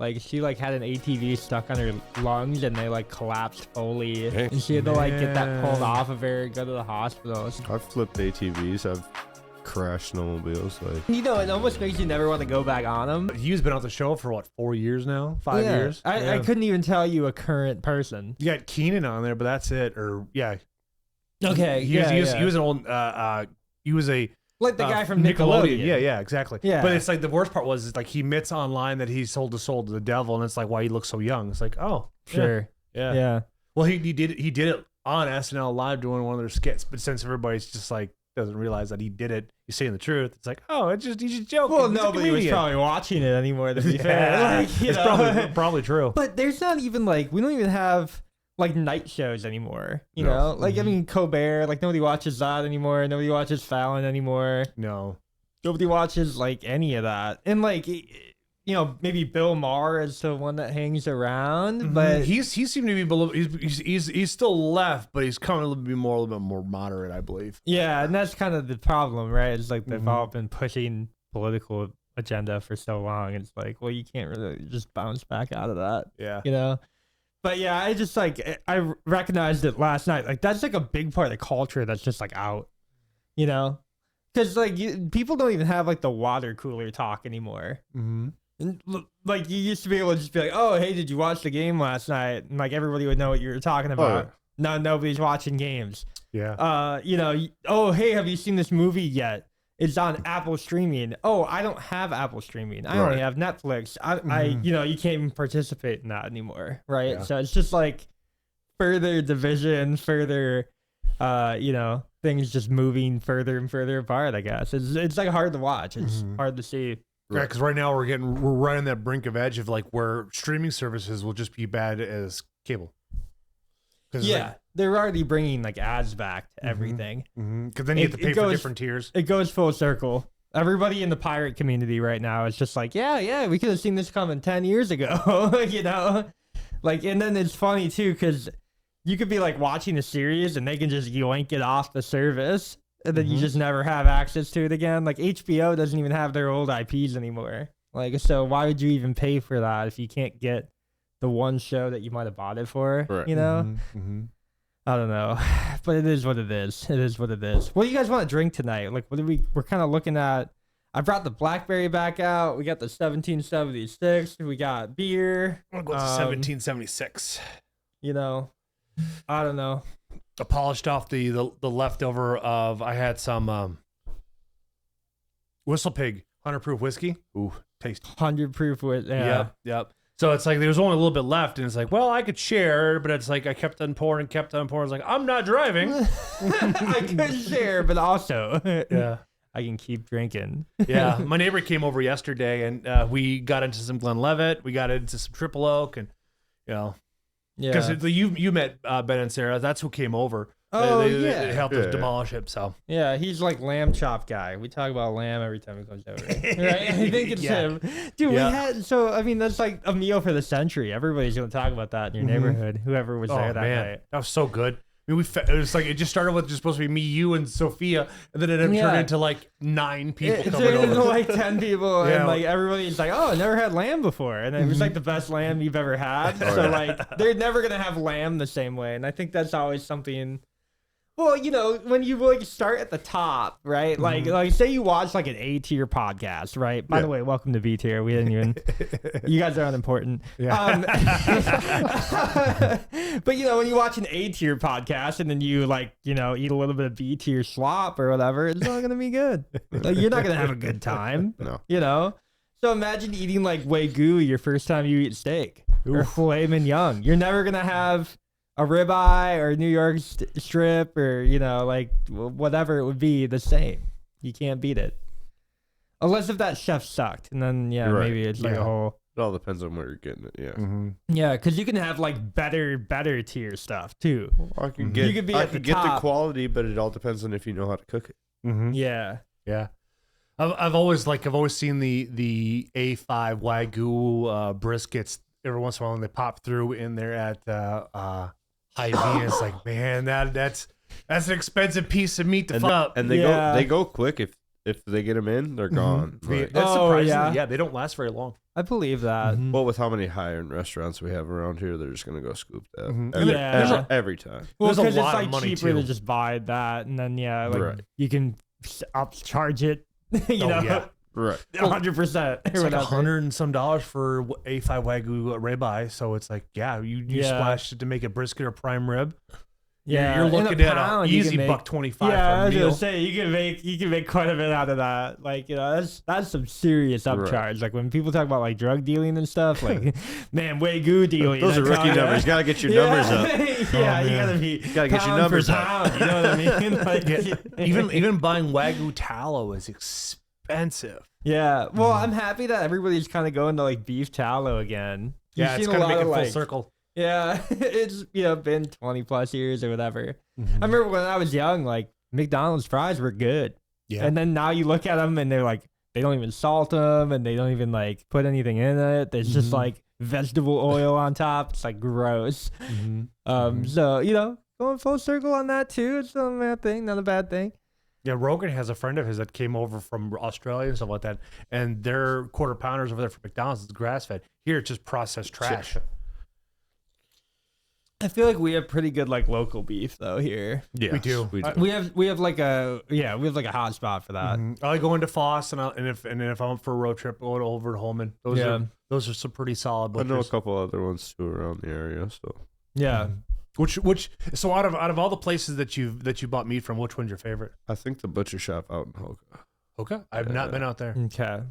Like she like had an ATV stuck on her lungs and they like collapsed fully, and she had to like get that pulled off of her, go to the hospital. I've flipped ATVs. I've crashed snowmobiles. Like, You know, it almost makes you never want to go back on them. You've been on the show for what, 4 years now? 5 years? I couldn't even tell you a current person. You got Keenan on there, but that's it. Or Okay, he was an old he was a like the guy from Nickelodeon. Yeah, exactly. Yeah. But it's like the worst part was it's like he admits online that he sold his soul to the devil, and it's like why he looks so young. It's like, oh, Sure. yeah. Well, he did it on SNL Live doing one of their skits, but since everybody's just like doesn't realize that he did it, he's saying the truth. It's like, oh, he's just joking. Well, He's a nobody was comedian. probably watching it anymore, to be fair. Like, you it's know. probably true. But there's not even like, we don't even have like night shows anymore. You No. know, like I mean, Colbert, like nobody watches that anymore. Nobody watches Fallon anymore. No. Nobody watches like any of that. And like, you know, maybe Bill Maher is the one that hangs around, but he seemed to be below. He's still left, but he's coming a little bit more moderate, I believe. yeah, and that's kind of the problem, right? It's like they've all been pushing political agenda for so long. It's like, well, you can't really just bounce back out of that. Yeah. You know. But yeah, I just like I recognized it last night. Like that's like a big part of the culture that's just like out, you know, because like people don't even have like the water cooler talk anymore. Mm-hmm. And, like you used to be able to just be like, oh hey, did you watch the game last night? And like everybody would know what you were talking about. yeah. Now nobody's watching games. Yeah. You know, oh hey, have you seen this movie yet? It's on Apple streaming. Oh, I don't have Apple streaming. I only Right. have Netflix. I you know, you can't even participate in that anymore, right? Yeah. So it's just like further division, further, you know, things just moving further and further apart. I guess it's like hard to watch. It's hard to see. Yeah, because right now we're right on that brink of edge of like where streaming services will just be bad as cable. Yeah, they're already bringing like ads back to everything. Because then you have to pay for different tiers. It goes full circle. Everybody in the pirate community right now is just like, yeah, we could have seen this coming 10 years ago, you know? Like, and then it's funny too, because you could be like watching a series and they can just yoink it off the service and then you just never have access to it again. Like HBO doesn't even have their old IPs anymore. Like, so why would you even pay for that if you can't get the one show that you might have bought it for, Right. you know? I don't know, but it is what it is. It is what it is. What do you guys want to drink tonight? Like, we're kind of looking at, I brought the Blackberry back out. We got the 1776. We got beer. I'm going to go to 1776. You know, I don't know. I polished off the leftover of, I had some Whistle Pig 100 proof whiskey. Ooh, taste. 100 proof with, yeah. Yep. So it's like there was only a little bit left, and it's like, well, I could share, but it's like I kept on pouring. It's like, I'm not driving. I could share, but also, Yeah. I can keep drinking. Yeah. My neighbor came over yesterday, and we got into some Glenlivet. We got into some Triple Oak, and, you know, Yeah. because you met Ben and Sarah. That's who came over. Oh, they yeah. helped us Yeah. demolish it. So Yeah, he's like lamb chop guy. We talk about lamb every time he comes over. Right? I think it's Yeah. him. Dude, Yeah. we had, so, I mean, that's like a meal for the century. Everybody's going to talk about that in your neighborhood, whoever was there that night. that was so good. I mean, it was like it just started with just supposed to be me, you, and Sophia, and then it turned Yeah. into like 9 people It coming turned into over. like 10 people, Yeah. and like everybody's like, oh, I never had lamb before. And it was like the best lamb you've ever had. So, like, they're never going to have lamb the same way. And I think that's always something. Well, you know, when you like start at the top, right? Like say you watch like an A tier podcast, right? By the way, welcome to B tier. We didn't even. You guys are unimportant. Yeah. But you know, when you watch an A tier podcast and then you like, you know, eat a little bit of B tier slop or whatever, it's not gonna be good. Like, you're not gonna have a good time. No. You know. So imagine eating like Wagyu your first time you eat steak or filet mignon. You're never gonna have a ribeye or New York strip or, you know, like whatever it would be the same. You can't beat it. Unless if that chef sucked. And then, yeah, You're right. maybe it's like Yeah. a whole. It all depends on where you're getting it. Yeah. Yeah, because you can have like better tier stuff too. I can You get. could be I at the could get the top. quality, but it all depends on if you know how to cook it. Yeah. Yeah. I've always seen the A5 Wagyu briskets every once in a while when they pop through in there at Hy-Vee. And it's like, man, that's an expensive piece of meat to fuck up. And they Yeah. go quick if they get them in, they're gone. Like, That's Oh, surprising. yeah. Yeah, they don't last very long. I believe that. Mhm. well, with how many high-end restaurants we have around here, they're just gonna go scoop that Mhm. every time. Well, There's a because it's lot of like money, cheaper to too. just buy that, and then like Right. you can upcharge it. You know, yeah. Right. 100%. It's like $100 and some for A5 Wagyu ribeye. So it's like, yeah, you Yeah. splashed it to make a brisket or prime rib. Yeah, You're in a looking at pound, an you easy can make- $1.25 Yeah, I for a was meal. gonna say you can make quite a bit out of that. Like, you know, that's some serious Right. upcharge. Like when people talk about like drug dealing and stuff, like man, Wagyu dealing. Those are I tell rookie ya. numbers. You gotta get your numbers up. Yeah, you man. gotta be Gotta get your pound numbers for up. pound, you know what I mean? Like, Even buying Wagyu tallow is expensive. yeah. Well, I'm happy that everybody's kind of going to like beef tallow again. Yeah, You've it's seen a kind of lot making of, full like- circle. Yeah, it's been 20 plus years or whatever. Mm-hmm. I remember when I was young, like McDonald's fries were good. Yeah. And then now you look at them and they're like, they don't even salt them and they don't even like put anything in it. There's just Mhm. like vegetable oil on top. It's like gross. So, you know, going full circle on that too. It's not a bad thing, not a bad thing. Yeah, Rogan has a friend of his that came over from Australia and stuff like that, and their quarter pounders over there for McDonald's is grass fed. Here, it's just processed trash. I feel like we have pretty good like local beef though here. Yeah, We do. We have like a hot spot for that. I like going to Foss, and if I'm up for a road trip, going over to Holman. Those are some pretty solid I know a butchers. couple other ones too around the area. So Yeah. Which so out of all the places that you bought meat from, which one's your favorite? I think the butcher shop out in Hoka. Okay, I've not been out there. Okay.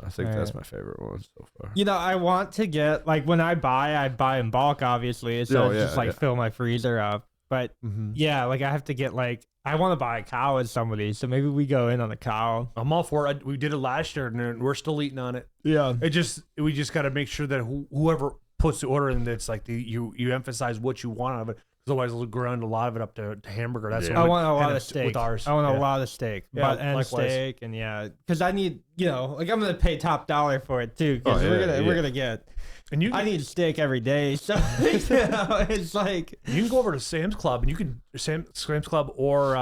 I think All that's right. my favorite one so far. You know, I want to get like when I buy in bulk, obviously, so Oh, it's yeah, just like yeah. fill my freezer up. But yeah, like I have to get like I want to buy a cow with somebody, so maybe we go in on a cow. I'm all for it. We did it last year, and we're still eating on it. Yeah. We just got to make sure that whoever puts the order in, that's like you emphasize what you want out of it. 'Cause otherwise, we'll grind a lot of it up to hamburger. That's Yeah. what I we want a lot ended of up steak. with ours. I want Yeah. a lot of steak, Yeah, but and likewise. steak, and yeah, because I need, you know, like I'm gonna pay top dollar for it too, because Oh, yeah, we're yeah. gonna get. And I need steak every day, so you know, it's like you can go over to Sam's Club, and you can Sam's Club or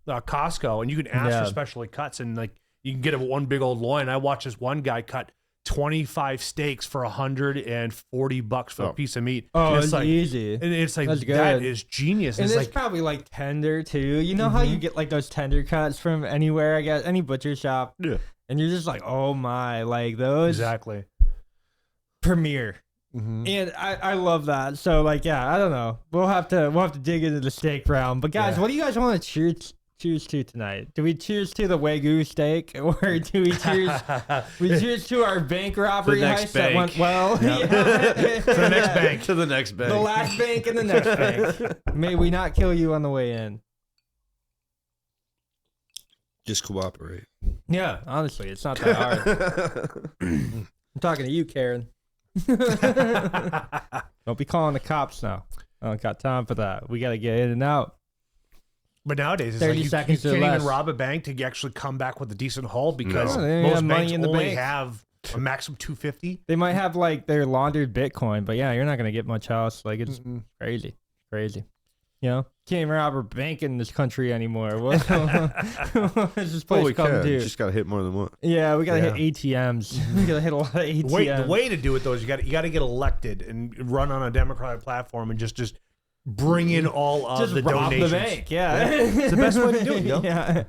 Costco, and you can ask Yeah. for specially cuts, and like you can get a one big old loin. I watched this one guy cut 25 steaks for $140 for a Oh. piece of meat. oh, And it's easy. easy. And it's like That's that good. is genius. And It's it's like probably like tender too. You know how you get like those tender cuts from anywhere, I guess, any butcher shop, Yeah. and you're just like, oh my, like those exactly. premier. And I love that. So like, yeah, I don't know. We'll have to dig into the steak round. But guys, Yeah. what do you guys want to cheers to tonight? Do we cheers to the Wagyu steak, or do we cheers to our bank robbery next heist that bank. went well? To the next bank. To the next bank. The last bank and the next bank. May we not kill you on the way in. Just cooperate. Yeah, honestly, it's not that hard. I'm talking to you, Karen. Don't be calling the cops now. I don't got time for that. We got to get in and out. But nowadays, it's 30 like you seconds or can't even less. rob a bank to actually come back with a decent haul because No, they most have money banks in the only bank. have a maximum 250. They might have like their laundered Bitcoin, but yeah, you're not gonna get much else. Like it's crazy. You know, can't even rob a bank in this country anymore. What is this place we come can. to? Just gotta hit more than one. Yeah, we gotta Yeah. hit ATMs. We gotta hit a lot of ATMs. The way to do it though is you got to get elected and run on a Democratic platform and just bring in all of just the rob donations. the bank. Yeah, It's the best way to do it, yo. Yeah,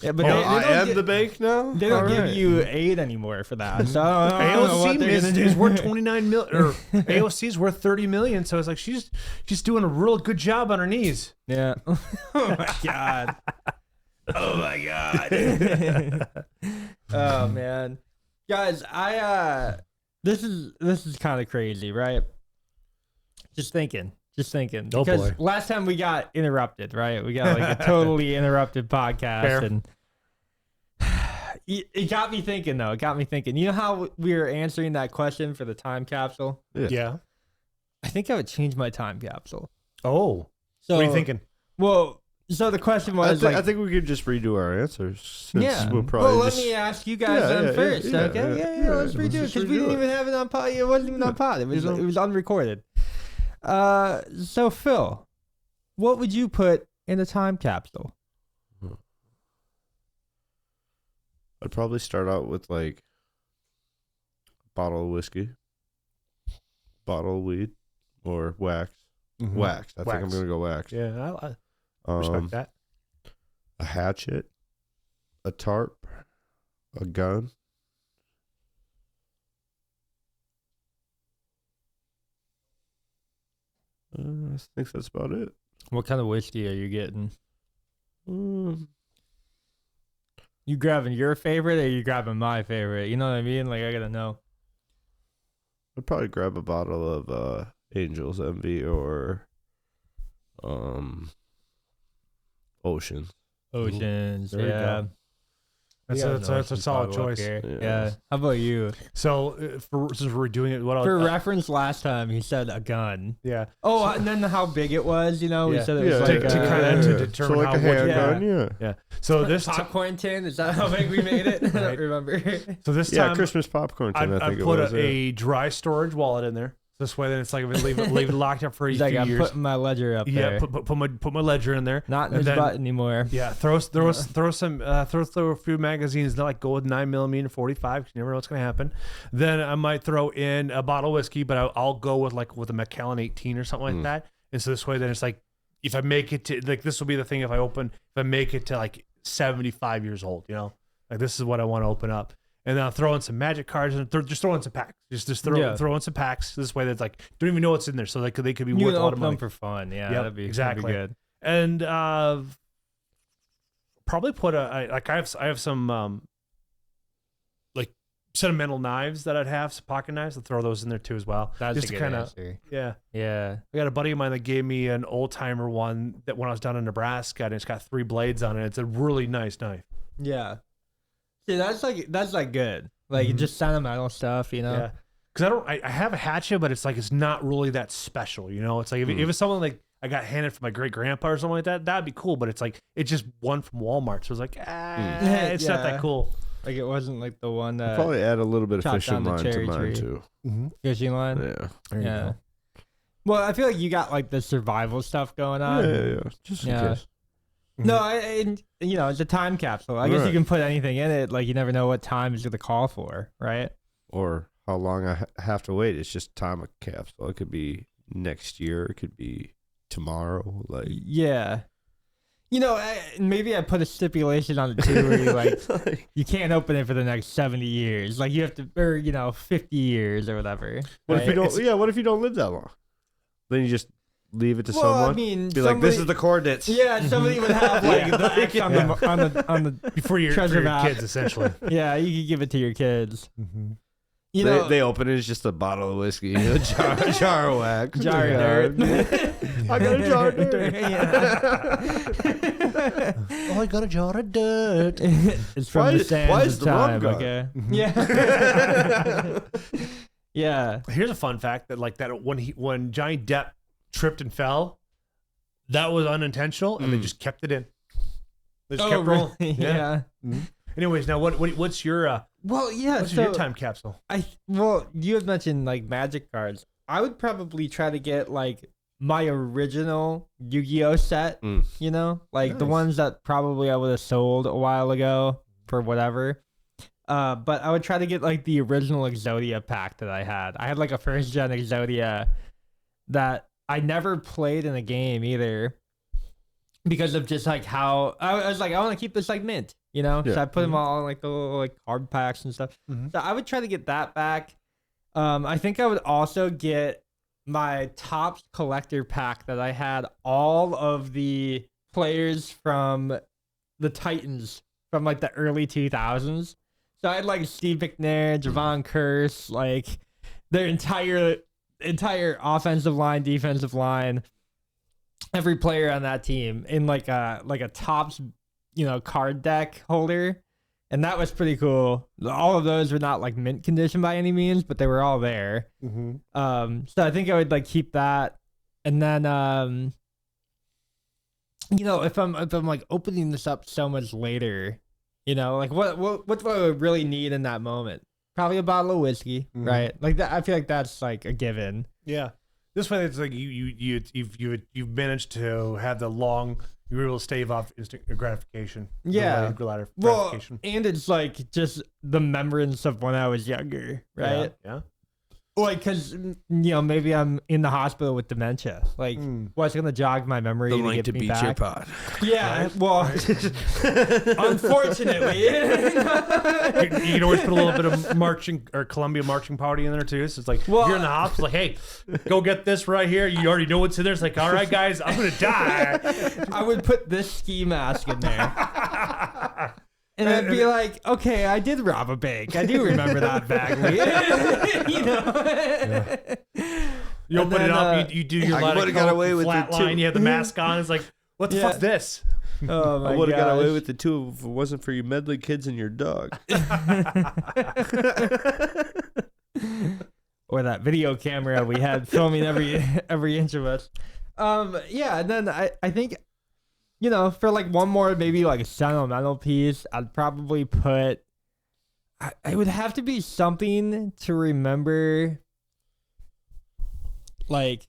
yeah, but Oh, they I don't am get- the bank now. They don't All give right. you aid anymore for that. So I don't know what AOC they're is, gonna do. is worth 29 million, or AOC is worth 30 million. So it's like she's doing a real good job on her knees. Yeah. Oh my god. Oh my god. Oh man. Guys, this is kind of crazy, right? Just thinking. Oh, Because boy. last time we got interrupted, right? We got like a totally interrupted podcast. Fair. And it got me thinking though. It got me thinking. You know how we were answering that question for the time capsule? Yeah. I think I would change my time capsule. Oh. So What are you thinking? Well, so the question was I think we could just redo our answers. Since yeah. We'll probably well, let just, me ask you guys Yeah, then yeah, first. yeah, Okay. yeah, yeah. Let's redo it Let's because we redo didn't it. even have it on pod. It wasn't even on pod. It was You know. it was unrecorded. So Phil, what would you put in a time capsule? I'd probably start out with like a bottle of whiskey, bottle of weed, or wax. Mhm. Wax. I think I'm Wax. gonna go wax. Yeah, I respect that. A hatchet, a tarp, a gun. I think that's about it. What kind of whiskey are you getting? Mm, You grabbing your favorite or you grabbing my favorite? You know what I mean? Like I gotta know. I'd probably grab a bottle of Angel's Envy or Ocean. Oceans. There you Yeah. go. That's We got a, an that's a Oceans solid bottle up choice. here. Yeah. Yeah. How about you? So since we're doing it, what For else? reference, last time he said a gun. Yeah. Oh, and then how big it was, you know? Yeah. We said it was Yeah, like to kinda to determine so like how a much- handgun, yeah. So this popcorn tin. Is that how big we made it? I Right. don't remember. so this Yeah, time Christmas popcorn tin, I I think it put was. a dry storage wallet in there. This way, then it's like if I leave it locked up for a He's few like, I'm years. putting my ledger up Yeah, there. put my ledger in there. Not in and his then- butt anymore. Yeah, throw a few magazines. They're like go with 9mm 45. 'Cause you never know what's gonna happen. Then I might throw in a bottle of whiskey, but I'll go with a Macallan 18 or something like that. And so this way, then it's like if I make it to like this will be the thing if I make it to like 75 years old, you know, like this is what I want to open up. And then I'll throw in some magic cards and just throw in some packs. Just throw in some packs. This way, that's like don't even know what's in there, so they could be You worth can a lot of open money. them for fun. Yeah, Yep, that'd be exactly. good. And probably put I have some like sentimental knives that I'd have, some pocket knives. I'll throw those in there too as well. That's just a to good kinda answer. yeah. Yeah. I got a buddy of mine that gave me an old timer one that when I was down in Nebraska, and it's got 3 blades on it. It's a really nice knife. Yeah. See, that's like good. Like Mhm. just sentimental stuff, you know. Yeah. Because I have a hatchet, but it's like it's not really that special, you know. It's like if it's something like I got handed from my great grandpa or something like that, that'd be cool. But it's like it's just one from Walmart, so it's like it's not Yeah. that cool. Like it wasn't like the one that Probably add a little bit of chop fishing down the line to cherry mine tree. too. fishing line. Yeah. There you Yeah. go. Well, I feel like you got like the survival stuff going on. Yeah. Just in Yeah. case. No, and you know, it's a time capsule. I guess you Right. can put anything in it. Like you never know what time is going to call for, right? Or how long I have to wait. It's just time capsule. It could be next year. It could be tomorrow. Like Yeah. You know, maybe I put a stipulation on it too, where you like you can't open it for the next 70 years. Like you have to, or 50 years or whatever. what if you right? don't? Yeah. What if you don't live that long? Then you just leave it to Well, someone. I mean, be like, this is the coordinates. Yeah, somebody would have like Yeah. the X on the Before your Treasure map. kids, essentially. yeah. You could give it to your kids. You know, They open it. It's just a bottle of whiskey, a jar of wax, jar Yeah. of dirt. I got a jar of dirt. Oh, I got a jar of dirt. It's from Why the is- sands why is of the rum time. gone? Okay. Mhm. Yeah. Yeah. Here's a fun fact that when Johnny Depp tripped and fell, that was unintentional, and they just kept it in. They just kept rolling. really? Yeah. Anyways, now what's your Well, yeah. what's so your time capsule? you had mentioned like magic cards. I would probably try to get like my original Yu-Gi-Oh set. Mm. You know, like the Nice. ones that probably I would have sold a while ago for whatever. But I would try to get like the original Exodia pack that I had. I had like a first gen Exodia that I never played in a game either because of just like how I was like, I want to keep this like mint, you know? Yeah. So I put them all in like the little like card packs and stuff. Mhm. So I would try to get that back. I think I would also get my Topps collector pack that I had all of the players from the Titans from like the early 2000s. So I had like Steve McNair, Javon Curse, like their entire offensive line, defensive line, every player on that team in like a Topps, card deck holder. And that was pretty cool. All of those were not like mint condition by any means, but they were all there. So I think I would like keep that. And then if I'm like opening this up so much later, like what do I really need in that moment? Probably a bottle of whiskey, Mhm. right? Like that. I feel like that's like a given. Yeah. This way, it's like you've managed to have the long. You were able to stave off instant gratification. Yeah. Delayed Well, gratification. and it's like just the remembrance of when I was younger, right? Yeah. Like, because, maybe I'm in the hospital with dementia. Like, what's going to jog my memory The to link get to me beat back? your pod. Yeah, well, unfortunately. You can always put a little bit of marching or Columbia marching party in there too. So it's like Well, if you're in the hospital, like, hey, go get this right here. You already know what's in there. It's like, all right, guys, I'm gonna die. I would put this ski mask in there. And I'd be like, okay, I did rob a bank. I do remember that vaguely. You open it up, you do your I Let It would've got Go away with flat it, too. line. You have the mask on. It's like, what the Yeah. fuck's this? Oh my I would have got away gosh. with it too if it wasn't for you meddling kids and your dog. Or that video camera we had filming every inch of us. Yeah, and then I think, for like one more maybe like a sentimental piece, I'd probably put. I would have to be something to remember. Like,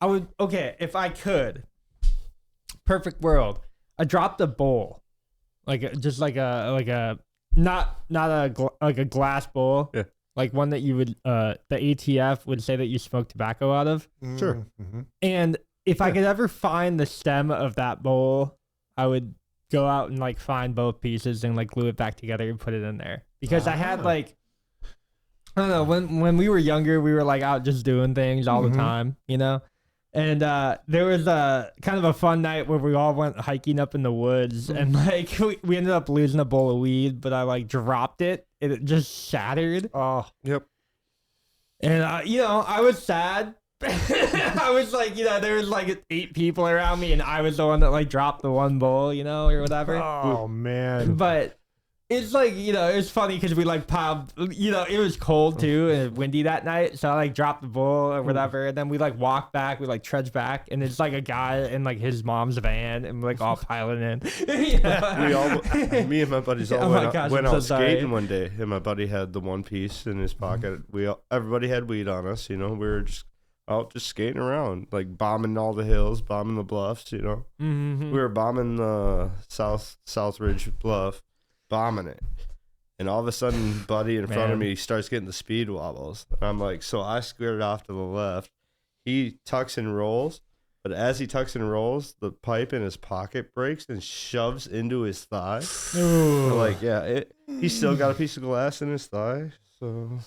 if I could. Perfect world. I dropped a bowl, just like a not a glass bowl. Yeah. Like one that you would the ATF would say that you smoke tobacco out of. Sure. Mm-hmm. And if I could ever find the stem of that bowl, I would go out and like find both pieces and like glue it back together and put it in there. Because I had like, I don't know, when we were younger, we were like out just doing things all the time, And there was a kind of a fun night where we all went hiking up in the woods, and like we ended up losing a bowl of weed, but I like dropped it and it just shattered. Oh, Yep. And I was sad. I was like, there was like 8 people around me, and I was the one that like dropped the one bowl, or whatever. oh man. But it's like, it was funny because we like piled, it was cold too and windy that night. So I like dropped the bowl or whatever. And then we like walked back, we like trudged back. And it's like a guy in like his mom's van and we're like all piling in. Me and my buddies all Oh my went, gosh, went I'm out so sorry. skating one day, and my buddy had the one piece in his pocket. Everybody had weed on us, we were just out just skating around, like bombing all the hills, bombing the bluffs, Mm-hmm. We were bombing the Southridge Bluff, bombing it. And all of a sudden, buddy in front of me starts getting the speed wobbles. And I'm like, so I squared off to the left. He tucks and rolls, but as he tucks and rolls, the pipe in his pocket breaks and shoves into his thigh. So like, he still got a piece of glass in his thigh. So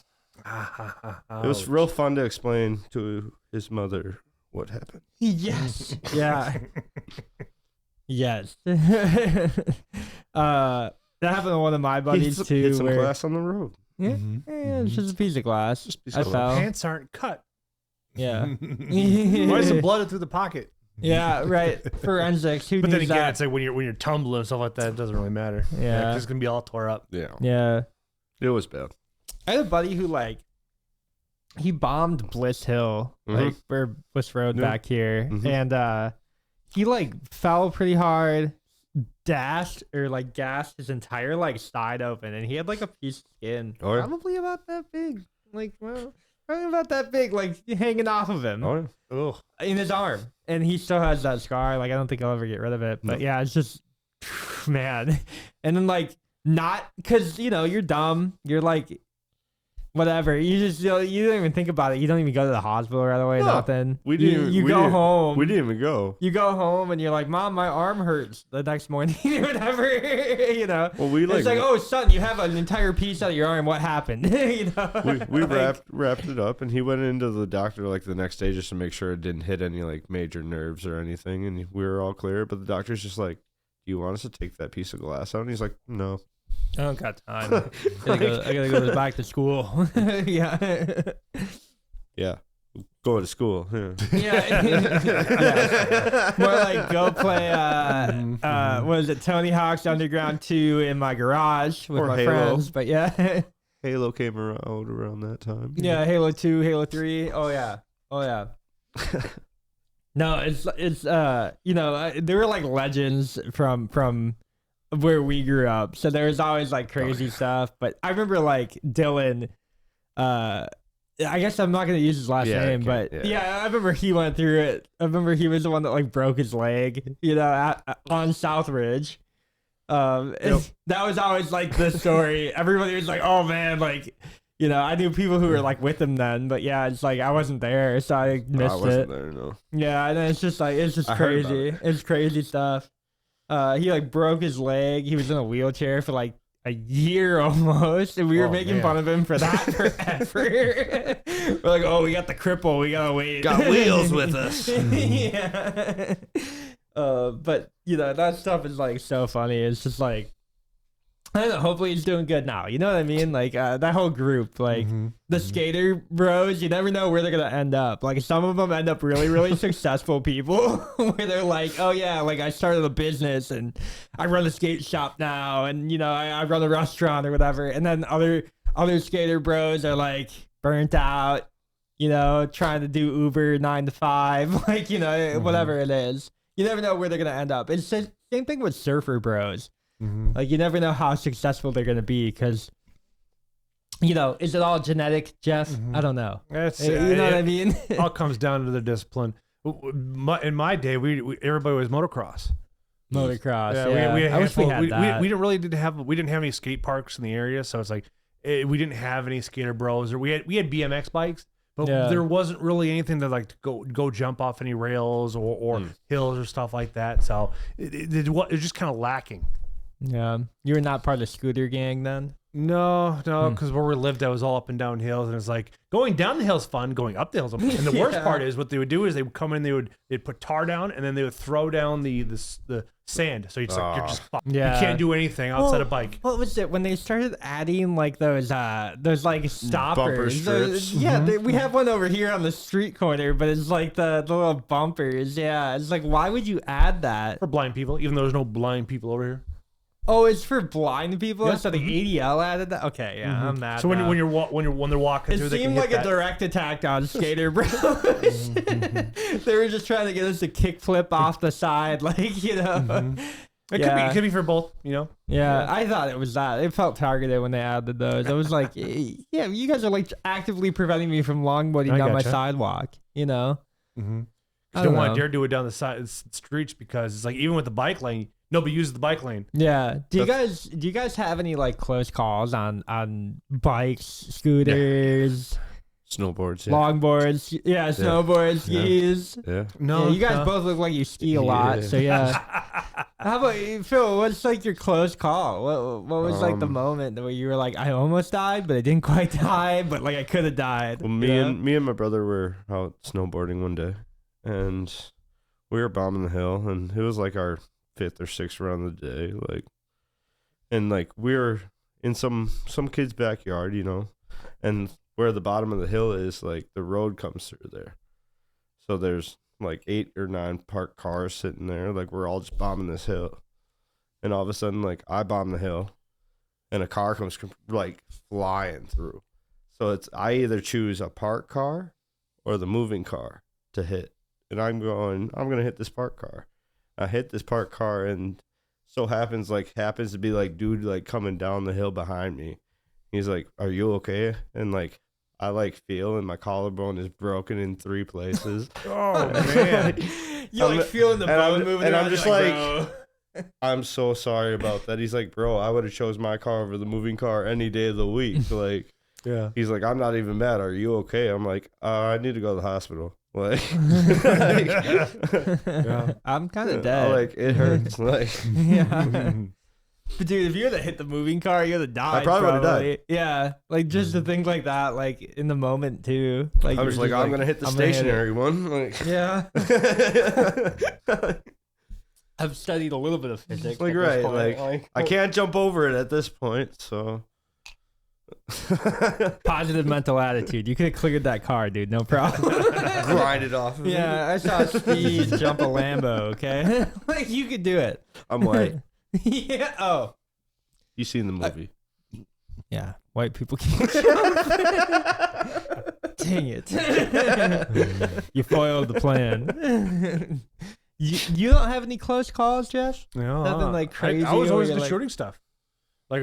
it was real fun to explain to his mother what happened. Yes. Yeah. Yes. That happened to one of my buddies too. Hit some where, glass on the road. Yeah, it's just a piece of glass. Just a piece I of fell. Pants aren't cut. Yeah. Why is the blood through the pocket? Yeah, right. Forensics. Who But then needs again, that? it's like when you're tumbling and stuff like that, it doesn't really matter. Yeah. 'cause it's gonna be all tore up. Yeah. Yeah. It was bad. I had a buddy who he bombed Bliss Hill, like where Bliss Road Yeah. back here, Mhm. and he fell pretty hard, dashed or gassed his entire side open, and he had a piece of skin, Oh, yeah. probably about that big, probably about that big, hanging off of him Oh, yeah. Ugh. in his arm, and he still has that scar. I don't think I'll ever get rid of it, but No. yeah, it's just man, and then not because you're dumb, you're whatever. You just you don't even think about it. You don't even go to the hospital right away. No, Nothing. we didn't. You we go didn't- home. We didn't even go. You go home and you're like, Mom, my arm hurts the next morning or whatever. Well, we It's like, oh, son, you have an entire piece out of your arm. What happened? we wrapped it up, and he went into the doctor the next day just to make sure it didn't hit any major nerves or anything, and we were all clear. But the doctor's just like, "Do you want us to take that piece of glass out?" And he's like, "No." I don't got time. I gotta go back to school. Yeah. Yeah, going to school. Yeah. Yeah. More go play what is it, Tony Hawk's Underground 2 in my garage with Or my Halo. friends. But yeah. Halo came around that time. Yeah, Halo 2, Halo 3. Oh yeah. No, it's there were legends from where we grew up. So there was always crazy stuff, but I remember Dylan I guess I'm not gonna use his last Yeah, name, okay, but yeah. yeah, I remember he went through it. I remember he was the one that like broke his leg, you know, on Southridge. That was always like the story. Everybody was like, "Oh man," like, you know, I knew people who were like with him then, but yeah, it's like I wasn't there, so I No, missed I wasn't it. there. No. Yeah, and then it's just like it's just I heard about crazy. It's crazy stuff. He like broke his leg. He was in a wheelchair for like a year almost, and we were Oh, making man. fun of him for that forever. We're like, "Oh, we got the cripple. We gotta wait. Got wheels with us. Yeah. But you know that stuff is like so funny. It's just like I don't know. Hopefully he's doing good now. You know what I mean? Like that whole group, like the skater bros. You never know where they're gonna end up. Like some of them end up really, really successful people, where they're like, "Oh yeah, like I started a business and I run a skate shop now, and you know I run a restaurant or whatever." And then other skater bros are like burnt out, you know, trying to do Uber 9 to 5, like you know whatever it is. You never know where they're gonna end up. It's the same thing with surfer bros. Like you never know how successful they're gonna be because, you know, is it all genetic, Jeff? I don't know. That's You know what I mean? It all comes down to the discipline. In my day, we everybody was motocross. Motocross. Yeah, Yeah, we had a I wish we handful. had that. We didn't have any skate parks in the area, so it's like we didn't have any skater bros, or we had BMX bikes, but Yeah. there wasn't really anything to like to go jump off any rails or hills or stuff like that. So it was just kind of lacking. Yeah, you were not part of the scooter gang then. No, because where we lived, I was all up and down hills, and it's like going down the hill's fun, going up the hills. And the worst Yeah. part is what they would do is they would come in, they'd put tar down, and then they would throw down the sand. So you're just like you're just fucked. Yeah. You can't do anything outside a bike. What was it when they started adding like those like stoppers? strips. Yeah, we have one over here on the street corner, but it's like the little bumpers. Yeah, it's like why would you add that? For blind people, even though there's no blind people over here. Oh, it's for blind people. Yeah. So the ADL added that. Okay, yeah, I'm mad. So when now. when they're walking It through, they can seemed hit like that. a direct attack on skater bros. They were just trying to get us to kick flip off the side, like you know. It Yeah. could be for both, you know. Yeah, I thought it was that. It felt targeted when they added those. I was like, yeah, you guys are like actively preventing me from longboarding I down my gotcha. sidewalk. You know. Mm-hmm. I You don't don't want know. to dare do it down the streets because it's like even with the bike lane, nobody uses the bike lane. Yeah. Do you guys have any like close calls on bikes, scooters, Snowboards. Yeah. longboards? Yeah, snowboards, skis. Yeah. No, Yeah, you guys both look like you ski a lot, Yeah. so yeah. How about you, Phil? What's like your close call? What was like the moment where you were like, I almost died, but I didn't quite die, but like I could have died? Well, Yeah? me and my brother were out snowboarding one day, and we were bombing the hill, and it was like our 5th or 6th run of the day, like, and like we were in some kid's backyard, you know, and where the bottom of the hill is, like the road comes through there, so there's like 8 or 9 parked cars sitting there, like we're all just bombing this hill, and all of a sudden, like I bomb the hill, and a car comes like flying through. So I either choose a parked car or the moving car to hit. And I'm going to hit this parked car. I hit this parked car, and so happens to be like dude like coming down the hill behind me. He's like, "Are you okay?" And like I like feel, and my collarbone is broken in 3 places. Oh man. You're like feeling the and bone I'm- moving and I'm around, just you're like, bro. I'm so sorry about that. He's like, "Bro, I would have chose my car over the moving car any day of the week." Like, Yeah. he's like, "I'm not even mad. Are you okay?" I'm like, I need to go to the hospital. Like, Yeah. I'm kind of dead. like it hurts. Like, Yeah. But dude, if you would have hit the moving car, you would have died. I probably would've died. Yeah, like just to think like that, like in the moment too. Like I was you're like, just I'm gonna hit the I'm gonna hit it. stationary one. Like, Yeah, I've studied a little bit of physics. like at this right, point. like I can't jump over it at this point. So, Positive mental attitude. You could have cleared that car, dude. No problem. grind it off. Of Yeah, I saw Speed jump a Lambo. Okay, like you could do it. I'm white. Yeah. Oh. You seen the movie? Yeah. White people can't jump. Dang it. You foiled the plan. You don't have any close calls, Jeff? No, Nothing like crazy I was or always you're the like- shooting stuff. Like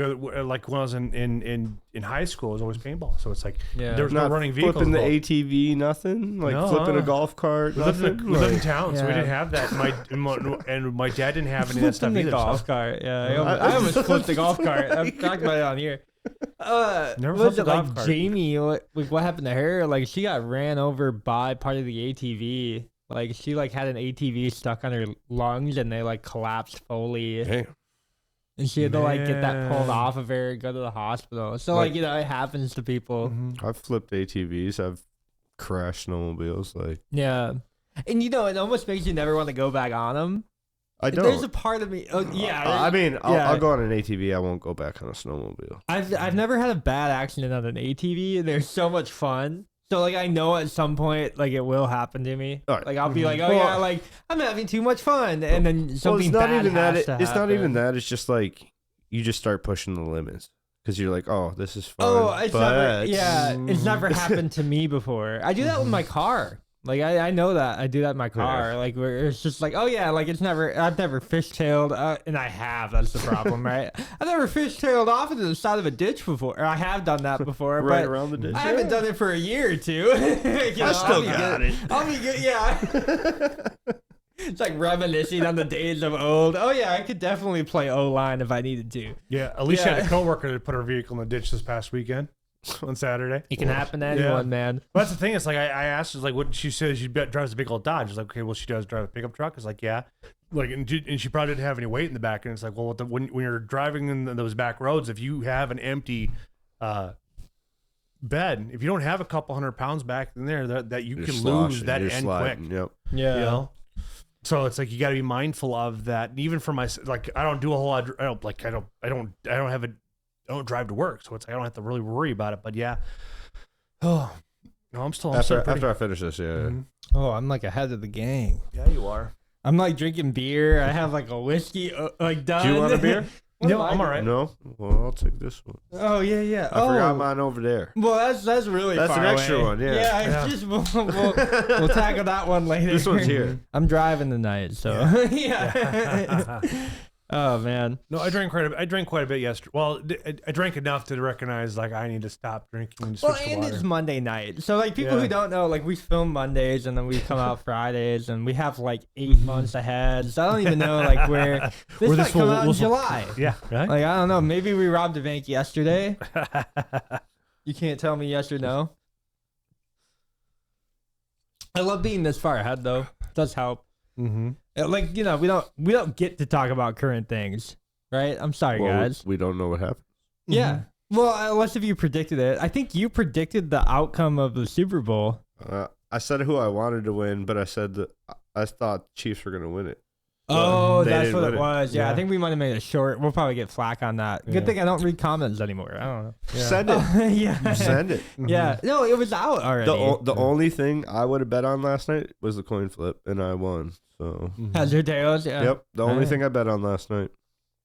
when I was in high school, it was always paintball. So it's like Yeah. there was no Not running vehicles. flipping the involved. ATV, nothing. Like No, flipping a golf cart. We lived in town, so we Yeah. didn't have that. And my dad didn't have any of that stuff Flipping either. the golf So. cart. Yeah, I almost flipped the golf cart. I've talked about it on here. Never Was flipped a it like golf cart. Jamie? What happened to her? Like she got ran over by part of the ATV. Like she like had an ATV stuck on her lungs and they like collapsed fully. Damn. And she had to like get that pulled Man. off of her, go to the hospital. So Like- like, you know, it happens to people. Mhm. I've flipped ATVs. I've crashed snowmobiles. Like Yeah. And you know, it almost makes you never want to go back on them. I don't. There's a part of me. Oh, yeah. I mean, yeah. I'll go on an ATV. I won't go back on a snowmobile. I've never had a bad accident on an ATV. They're so much fun. So like I know at some point like it will happen to me. All right. Like I'll be like, oh Well- yeah, like I'm having too much fun, and then Well, something it's not bad even that. has to It's not even happen. that. It's just like you just start pushing the limits because you're like, oh, this is fun. Oh, it's never. but- Yeah, it's never happened to me before. I do that with my car. Like I know that I do that in my car. Like where it's just like, oh yeah, like it's never. I've never fishtailed, and I have. That's the problem, right? I've never fishtailed off into the side of a ditch before. Or I have done that before, right but around the ditch. I haven't done it for a year or two. You know, still I'll be got good. it. I'll be good. Yeah. It's like reminiscing on the days of old. Oh yeah, I could definitely play O-line if I needed to. Yeah, Alicia had Yeah. a coworker that put her vehicle in the ditch this past weekend on Saturday. It can happen to Yeah. anyone, man. But that's the thing. It's like I asked her, like, what she says she drives a big old Dodge. It's like, okay, well, she does drive a pickup truck. It's like, yeah, like, and she probably didn't have any weight in the back. And it's like, well, when you're driving in those back roads, if you have an empty bed, if you don't have a couple 100 pounds back in there, that you You're can sloshing, lose that you're end sliding, quick. Yep. Yeah. You know. So it's like you got to be mindful of that. And even for my like, I don't do a whole lot. I don't drive to work, so it's like I don't have to really worry about it. But yeah, oh no, I'm still After pretty- I finish this, yeah. Mhm. Oh, I'm like ahead of the gang. Yeah, you are. I'm like drinking beer. I have like a whiskey like done. Do you want a beer? What No, am I I'm all doing? right. No. Well, I'll take this one. Oh yeah, yeah. I forgot mine over there. Well, that's really That's far an extra away. one, yeah. Yeah, Yeah. it's just we'll tackle that one later. This one's here. I'm driving tonight, so yeah. Oh man. No, I drank quite a bit yesterday. Well, I drank enough to recognize like I need to stop drinking and switch Well, to and water. it's Monday night, so like people Yeah. who don't know, like we film Mondays and then we come out Fridays, and we have like 8 months ahead. So I don't even know like where this Where might this come will- out in will- July. Yeah, right. Like I don't know. Maybe we robbed a bank yesterday. You can't tell me yes or no. I love being this far ahead though. It does help. Mm-hmm. Like you know, we don't get to talk about current things, right? I'm sorry, Well, guys. we don't know what happened. Yeah. Well, unless if you predicted it, I think you predicted the outcome of the Super Bowl. I said who I wanted to win, but I said that I thought Chiefs were going to win it. Oh, they that's didn't what win it it. was. Yeah, I Yeah. think we might have made it short. We'll probably get flack on that. Yeah. Good thing I don't read comments anymore. I don't know. Send it. Yeah. Send it. Yeah. No, it was out already. The only thing I would have bet on last night was the coin flip, and I won. So, Has your tails? Yeah. yep, the only Alright. thing I bet on last night.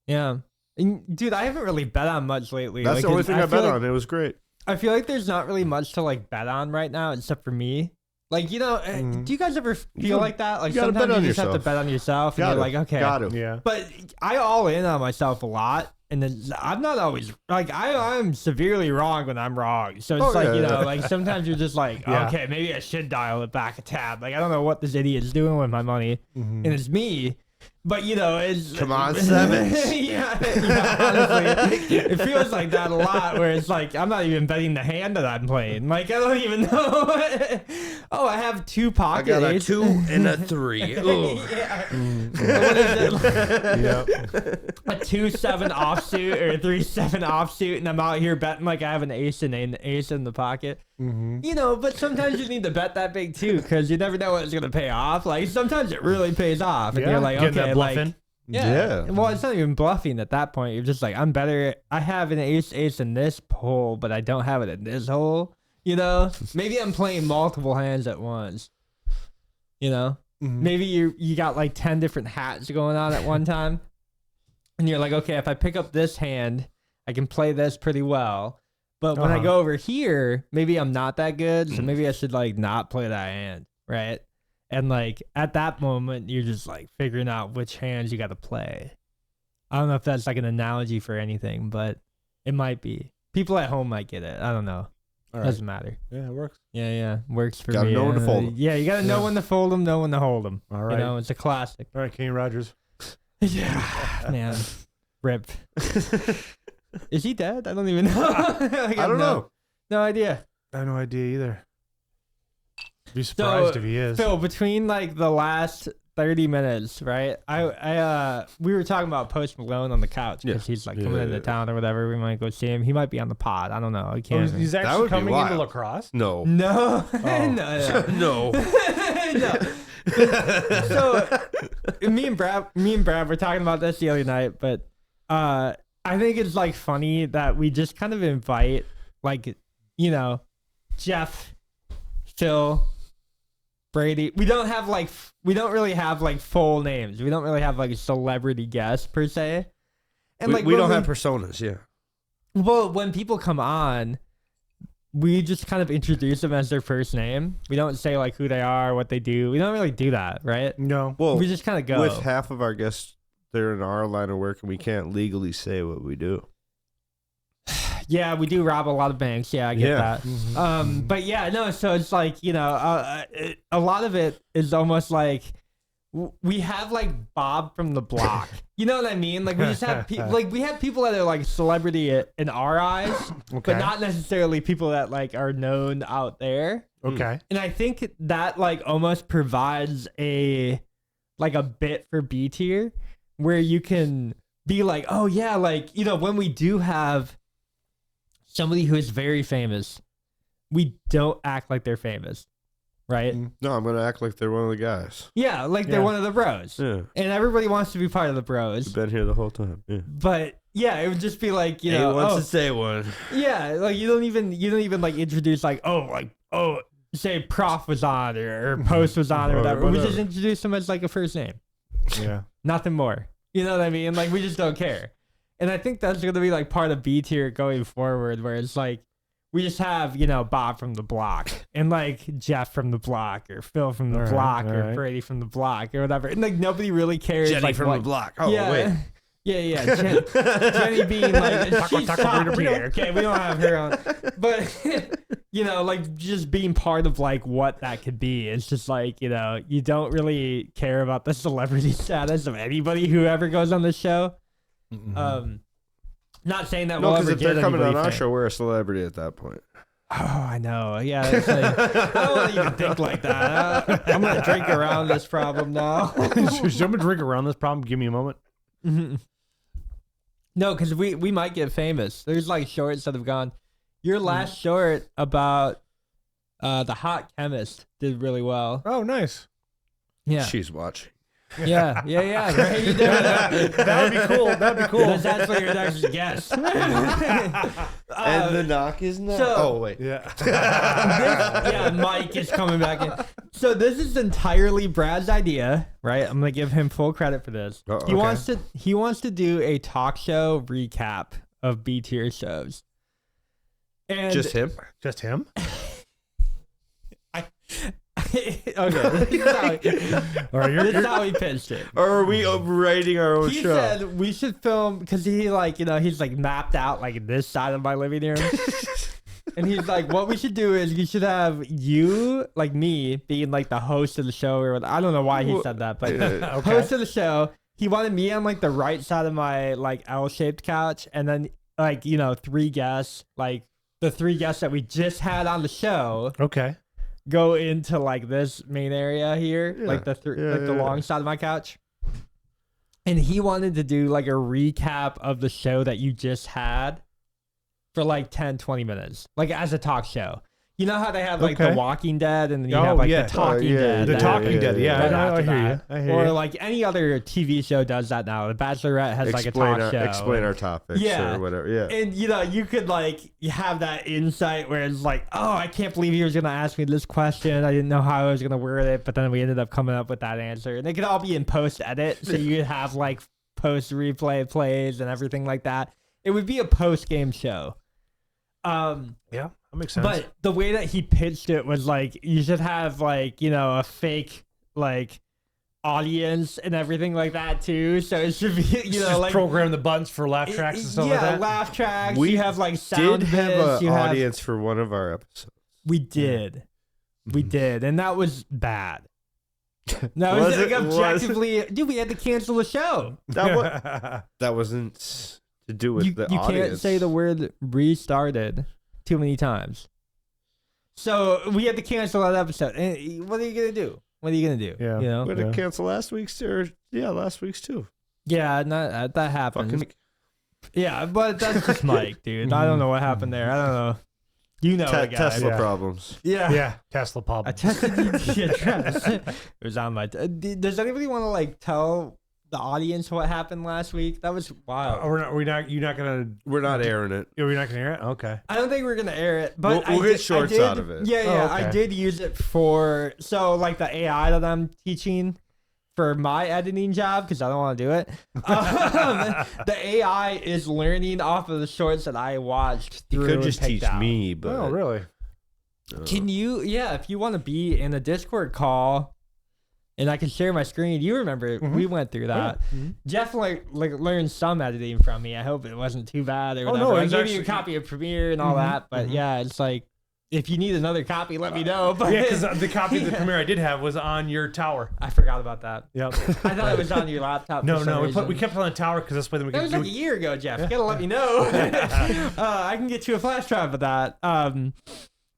Yeah. And, dude, I haven't really bet on much lately. That's Like, the only thing I feel bet like- on. It was great. I feel like there's not really much to like bet on right now, except for me. Like you know, do you guys ever feel gotta- like that? Like you gotta bet sometimes on you just have to yourself. bet on yourself, and Got you're to. like, okay. Got to. Yeah. But I all in on myself a lot, and then I'm not always like I'm severely wrong when I'm wrong. So it's Oh, like yeah, you know, yeah. like sometimes you're just like, Yeah. okay, maybe I should dial it back a tab. Like I don't know what this idiot is doing with my money, and it's me. But you know, it's Come on, Sevens. yeah, honestly, it feels like that a lot. Where it's like I'm not even betting the hand that I'm playing. Like I don't even know. Oh, I have 2 pocket aces. and a 3. Yeah. What is it? Yeah. A 2-7 offsuit or a 3-7 offsuit, and I'm out here betting like I have an ace and an ace in the pocket. Mm-hmm. You know, but sometimes you need to bet that big too, because you never know when it's gonna pay off. Like sometimes it really pays off, and you're like, Getting okay, that bluff like, in. yeah. Yeah. Well, it's not even bluffing at that point. You're just like, I'm better. I have an ace in this hole, but I don't have it in this hole. You know, maybe I'm playing multiple hands at once. You know, Mhm. maybe you got like 10 different hats going on at one time, and you're like, okay, if I pick up this hand, I can play this pretty well. But when I Uh-huh. go over here, maybe I'm not that good, so maybe I should like not play that hand, right? And like at that moment, you're just like figuring out which hands you got to play. I don't know if that's like an analogy for anything, but it might be. People at home might get it. I don't know. All right. Doesn't matter. Yeah, it works. Yeah, works for Gotta me. know when to fold 'em. Yeah, you gotta know when to fold them, know when to hold them. All right. You know, it's a classic. All right, Kenny Rogers. Yeah, man. Rip. Is he dead? I don't even know. Like, I don't know. No idea. I have no idea either. Be surprised if he is. Phil, between like the last 30 minutes, right? We were talking about Post Malone on the couch because he's like coming into town or whatever. We might go see him. He might be on the pod. I don't know. I can't. He's That actually would be coming into wild. lacrosse. No. No. Oh. No. No. No. So me and Brad were talking about this the other night, but I think it's like funny that we just kind of invite like, you know, Jeff, Phil, Brady. We don't really have like full names. We don't really have like a celebrity guest per se. And we don't have personas, yeah. Well, when people come on, we just kind of introduce them as their first name. We don't say like who they are, what they do. We don't really do that, right? No. Well, We just kind of go. with half of our guests, they're in our line of work, and we can't legally say what we do. Yeah, we do rob a lot of banks. Yeah, I get that. Mm-hmm. But yeah, no. So it's like, you know, a lot of it is almost like we have like Bob from the block. You know what I mean? Like we just have we have people that are like celebrity in our eyes, Okay. but not necessarily people that like are known out there. Okay. And I think that like almost provides a bit for B tier where you can be like, oh yeah, like, you know, when we do have somebody who is very famous, we don't act like they're famous, right? No, I'm gonna act like they're one of the guys. Yeah, like they're Yeah. one of the bros. Yeah, And everybody wants to be part of the we've bros. been here the whole time. Yeah. But yeah, it would just be like, you know, wants to say one. yeah, like you don't even like introduce like, say Prof was on or Post was on or Or whatever. We whatever. just introduce them as like a first name. Yeah. Nothing more. You know what I mean? Like we just don't care. And I think that's gonna be like part of B tier going forward, where it's like we just have, you know, Bob from the block and like Jeff from the block or Phil from the All right, block all or right. Brady from the block or whatever. And like nobody really cares. Jenny like, from what, the block. Oh yeah, wait. Yeah. Jenny being like, she's taco, top burrito, tier. Okay, we don't have her on. But, you know, like just being part of like what that could be. It's just like, you know, you don't really care about the celebrity status of anybody who ever goes on the show. Not saying that No, we'll because ever if they're get coming on anybody our famous. show, we're a celebrity at that point. Oh, I know. Yeah, it's like, I don't want to even think like that. I'm gonna drink around this problem now. Should I'm gonna drink around this problem. Give me a moment. No, because we might get famous. There's like shorts that have gone. Your last short about the hot chemist did really well. Oh, nice. Yeah, She's watching. yeah. Right? You did it. That would be cool. That'd be cool. That's actually your next guess. And the knock is not. so- oh wait. Yeah. Yeah, Mike is coming back in. So this is entirely Brad's idea, right? I'm gonna give him full credit for this. Oh, He okay. wants to do a talk show recap of B tier shows. And Just him. Just him. okay, this is how All right. this is how he pitched it. Or are we overrating our own He show? said we should film because he like, you know, he's like mapped out like this side of my living room. And he's like, what we should do is you should have you, like me, being like the host of the show or what. I don't know why he said that, but Yeah. host of the show. He wanted me on like the right side of my like L-shaped couch, and then like, you know, 3 guests, like the 3 guests that we just had on the show, Okay. go into like this main area here, like the the long side of my couch. And he wanted to do like a recap of the show that you just had for like 10-20 minutes, like as a talk show. You know how they have like Okay. The Walking Dead, and then you Oh, have like yeah. The Talking yeah, Dead. The Yeah, Talking Dead. yeah, Yeah. right I after hear you. that. I hear Or you. like any other TV show does that now. The Bachelorette has like a talk show. Explain our topics Yeah. or whatever. Yeah. And you know, you could like you have that insight where it's like, oh, I can't believe he was gonna ask me this question. I didn't know how I was gonna word it, but then we ended up coming up with that answer. And it could all be in post edit, so you could have like post replay plays and everything like that. It would be a post game show. Yeah. That makes sense. But the way that he pitched it was like you should have like, you know, a fake like audience and everything like that too. So it should be, Just like program the buttons for laugh tracks and stuff like that. laugh tracks. We you have like sound Did have bits, an you have- audience for one of our episodes. We did. We did, and that was bad. No, Was it, like, it? Was objectively, dude, we had to cancel the show. That wasn't to do with You the can't audience. say the word restarted too many times. So we had to cancel that episode. And what are you gonna do? What are you gonna do? Yeah. You know? We're gonna cancel last week's last week's too. Yeah, not, that happens. Fucking Yeah, but that's just Mike, dude. I don't know what happened there. I don't know. You know, the guy. Tesla Yeah. problems. Yeah. Yeah, Tesla I problem. tested the address. It was on my. Does anybody want to like tell the audience what happened last week? That was wild. You're not gonna airing it. you're not gonna hear it? Okay. I don't think we're gonna air it, but We'll get I shorts did- out of it. Yeah, yeah. Oh, okay. I did use it for like the AI that I'm teaching for my editing job because I don't want to do it. The AI is learning off of the shorts that I watched. You through could and just picked teach out. me, but Oh, really? Can you? Yeah, if you want to be in a Discord call, and I can share my screen. You remember we went through that. Jeff like learned some editing from me. I hope it wasn't too bad or Oh, whatever. no, I it's gave you a actually- copy of Premiere and all that, but yeah, it's like if you need another copy, let me know. But Yeah, because the copy of the Premiere I did have was on your tower. I forgot about that. Yep. I thought it was on your laptop. No, for some no, reason. we kept it on the tower because that's why we That was could like do a year ago, Jeff. You gotta let me know. I can get you a flash drive of that.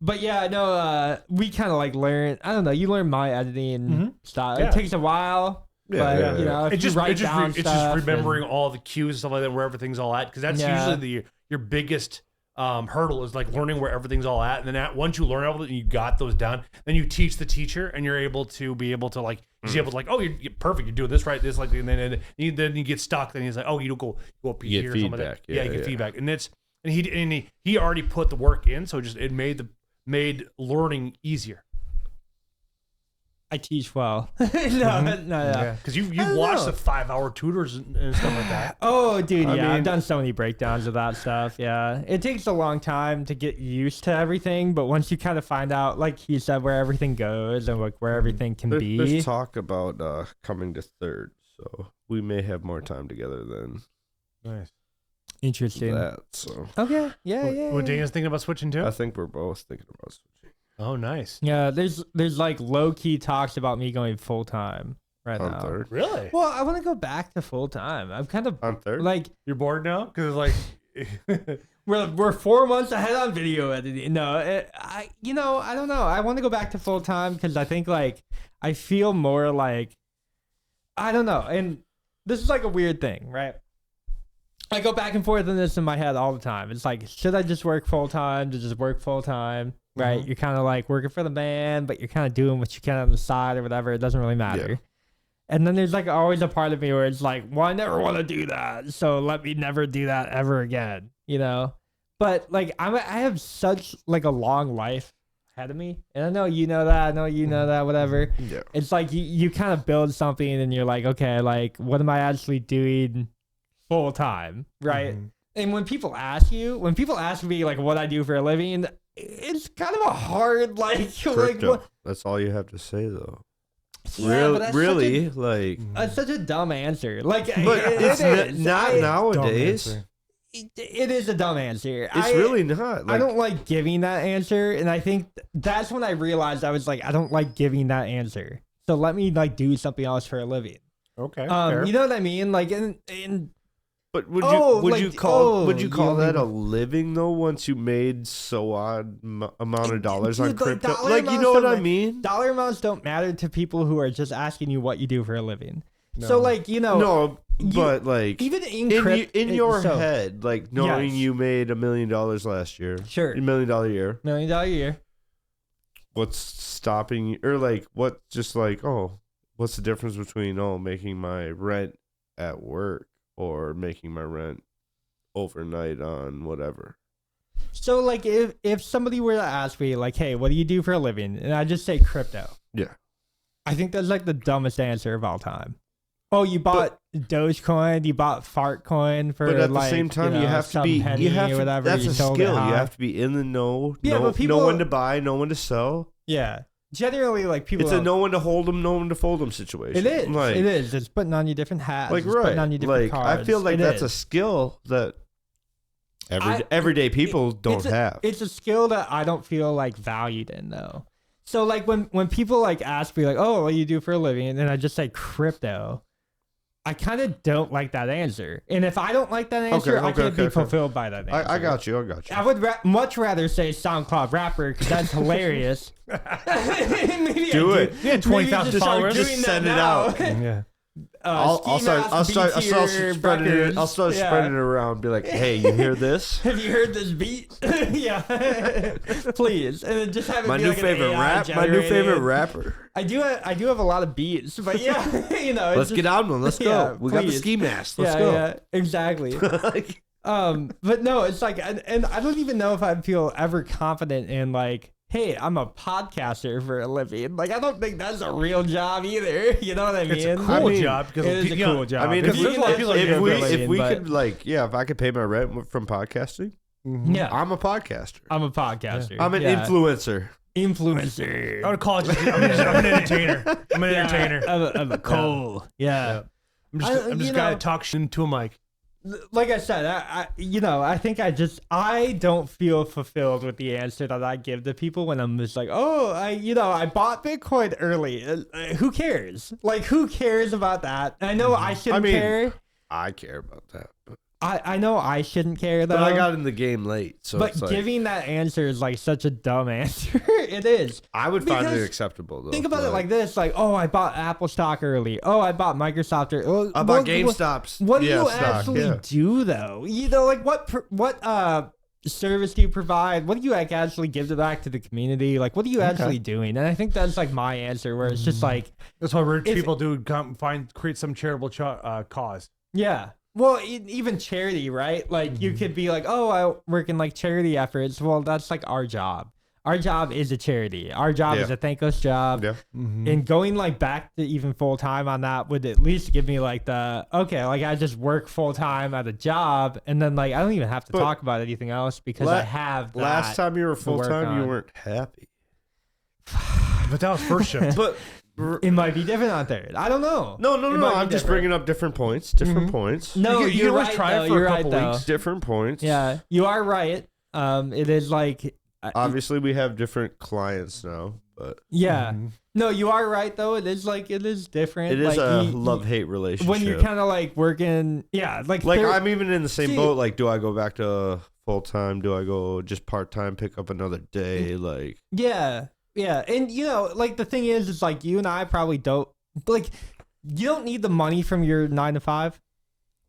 But yeah, no, we kind of like learn. I don't know. You learn my editing style. Yeah. It takes a while. But you know, if you write down it's stuff just and- remembering all the cues and stuff like that, where everything's all at, because that's Yeah. usually your biggest hurdle is like learning where everything's all at, and then once you learn everything, you got those down, then you teach the teacher, and you're able to like he's able to like, oh, you're perfect, you're doing this right, this like, and then you get stuck, then he's like, oh, you don't go up You get here, or something like that. feedback. Yeah, Yeah, you get yeah. feedback, and he already put the work in, so it made learning easier. I teach well. no, no. Because you don't watch know. the 5-hour tutors and stuff like that. Oh, dude, I yeah, I've mean- done so many breakdowns of that stuff. Yeah, it takes a long time to get used to everything, but once you kind of find out, like he said, where everything goes and like where everything can be. There's talk about coming to third, so we may have more time together than Nice. Interesting. that. So Okay. Yeah, yeah. What yeah. Daniel's thinking about switching to? I think we're both thinking about switching. Oh, nice. Yeah, there's like low key talks about me going full time right On now. third. Really? Well, I want to go back to full time. I'm kind of On third. like You're bored now? Because like, we're 4 months ahead on video editing. No, I don't know. I want to go back to full time because I think like I feel more like I don't know. And this is like a weird thing, right? I go back and forth on this in my head all the time. It's like, should I just work full time to just work full time? Right? You're kind of like working for the man, but you're kind of doing what you can on the side or whatever. It doesn't really matter. Yeah. And then there's like always a part of me where it's like, well, I never want to do that. So let me never do that ever again, you know? But like, I have such like a long life ahead of me. And I know you know that. I know you know that, whatever. Yeah. It's like you kind of build something and you're like, okay, like what am I actually doing full time? Right. And when people ask me like what I do for a living, it's kind of a hard like Crypto. what, That's all you have to say though. yeah, but that's Really, like. that's such a dumb answer. Like, But it it's is. not nowadays. It is a dumb answer. It's really not. I don't like giving that answer, and I think that's when I realized I was like, I don't like giving that answer. So let me like do something else for a living. okay. fair. You know what I mean? Like, in But would Oh, you like, call you that only- a living though? Once you made so odd amount of dollars on Dude, like, crypto, dollar like you amounts know what don't I ma- mean? dollar amounts don't matter to people who are just asking you what you do for a living. So like, you know, No, but like even in in your so, head, like knowing Yes. you made $1 million last year, Sure. $1 million year. $1 million a year. What's stopping you, or like what? Just like what's the difference between making my rent at work or making my rent overnight on whatever? So like if somebody were to ask me like, hey, what do you do for a living? And I just say crypto. Yeah. I think that's like the dumbest answer of all time. Oh, you bought Dogecoin, you bought Fartcoin for But at the like, same time, you know, have to some be. penny You have or to. whatever. That's you a sold skill. it You high. have to be in the know. Yeah, know, but people- know when to buy, know when to sell. Yeah. generally like people. It's a no one to hold them, no one to fold them situation. It is. Like, It is. It's putting on you different hats. Like it's right. Putting on you different Like cards. I feel like It that's a is. skill that everyday people don't have. It's a skill that I don't feel like valued in though. So like when people like ask me like, oh, what do you do for a living? And then I just say crypto. I kind of don't like that answer. And if I don't like that answer, I can't be fulfilled by that answer. I got you. I would much rather say SoundCloud rapper because that's hilarious. Maybe Do it. Yeah, 20,000 followers. Just send it out. Yeah. I'll start spreading it. I'll start spreading it around. Be like, hey, you hear this? Have you heard this beat? Yeah, please. And then just have it My be new like an favorite AI rap. My new favorite generated. rapper. I do have a lot of beats, but yeah, you know. Let's get on one. Let's go. Yeah, We got the please. ski mask. Let's Yeah, go. yeah, exactly. But no, it's like, and I don't even know if I feel ever confident in like, hey, I'm a podcaster for a living. Like, I don't think that's a real job either. You know what I mean? It's a cool I mean, job because it is a cool job. I mean, If if, you there's a lot of people that can do it for a living, if we but- could like, yeah, if I could pay my rent from podcasting, yeah, I'm a podcaster. I'm a podcaster. I'm an Yeah. influencer. Influencer. I would call it. I'm an entertainer. I'm an entertainer. I'm a Cole. Yeah. I'm just I- a you guy know- that talks into a mic. Like I said, I think I don't feel fulfilled with the answer that I give to people when I'm just like, oh, I bought Bitcoin early. Who cares? Like, who cares about that? I know I shouldn't care. I care about that, but I know I shouldn't care though. I got in the game late, so but it's like, giving that answer is like such a dumb answer. It is. I would find it because acceptable though. Think about it like this: like, oh, I bought Apple stock early. Oh, I bought Microsoft early. I bought GameStop's. What do you stock, actually yeah. do though? You know, like what service do you provide? What do you like actually give back to the community? Like, what are you actually doing? And I think that's like my answer, where it's just like, That's why rich If- people do create some charitable cause. yeah. Well, even charity, right? Like, you could be like, oh, I work in like charity efforts. Well, that's like our job. Our job is a charity. Our job Yeah. is a thankless job. Yeah. And going like back to even full time on that would at least give me like okay, like I just work full time at a job, and then like I don't even have to But talk about anything else because I have that. Last time you were to full work time, you on. weren't happy. But that was first shift. But It might be different on third. I don't know. no. It might be I'm just different. bringing up different points. Different points. No, You can you're always right. try it though. for a You're right couple though. weeks. Different points. Yeah, you are right. It is like Obviously, we have different clients now, but yeah. No, you are right though. It is different. it is like, a you- love-hate relationship. when you're kind of like working. Yeah, like I'm even in the same See- boat. Like, do I go back to full time? Do I go just part time, pick up another day? Like, Yeah, yeah, and you know, like the thing is like you and I probably don't like. You don't need the money from your 9 to 5.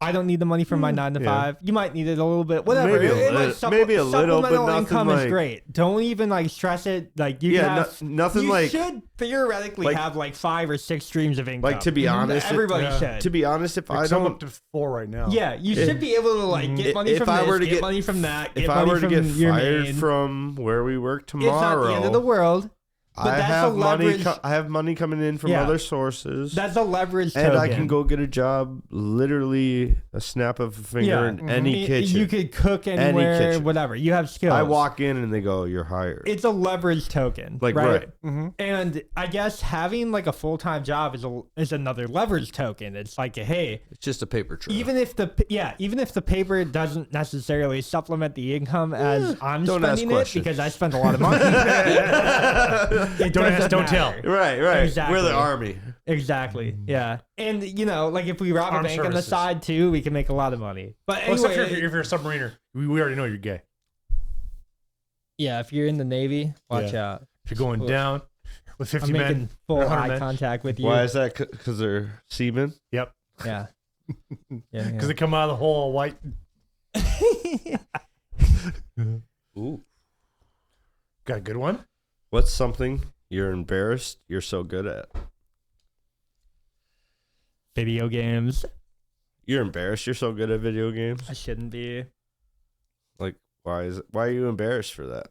I don't need the money from my 9 to yeah. 5. You might need it a little bit, whatever. Maybe a It might little- maybe a little, but supplemental nothing income is like- great. Don't even like stress it. Like you yeah, can have, nothing you like. should theoretically like- have like 5 or 6 streams of income. Like, to be honest, everybody yeah. should. To be honest, if I Like, I'm don't, up to 4 right now. Yeah, you should be able to like get money If from I this, were to get get- money from that, get if I money were to from get your fired main. from where we work It's not tomorrow, the end of the world. But I that's a have money. leverage- I have money coming in from Yeah. other sources, That's a leverage and token. I can go get a job. Literally, a snap of a finger Yeah. in any kitchen. You could cook anywhere, kitchen. whatever. You have skills. I walk in and they go, "You're hired." It's a leverage token, Like, right? right. And I guess having like a full time job is another leverage token. It's like, hey, It's just a paper trail. even if the paper doesn't necessarily supplement the income as I'm don't ask spending it questions. because I spent a lot of money. It Don't ask, doesn't don't tell. matter. right, right. Exactly. We're the army. Exactly. Yeah. And you know, like if we rob a Armed bank on the services. side too, we can make a lot of money. But Well, except anyway, if you're a submariner. We already know you're gay. yeah, if you're in the Navy, watch out. If you're going Oof. down with 50 I'm men. making full 100 eye men. contact with you. Why is that? Because they're seamen. Yep. Yeah. Yeah. Because they come out of the hole all white. Ooh. Got a good one? What's something you're embarrassed you're so good at? Video games. You're embarrassed you're so good at video games? I shouldn't be. Like, why are you embarrassed for that?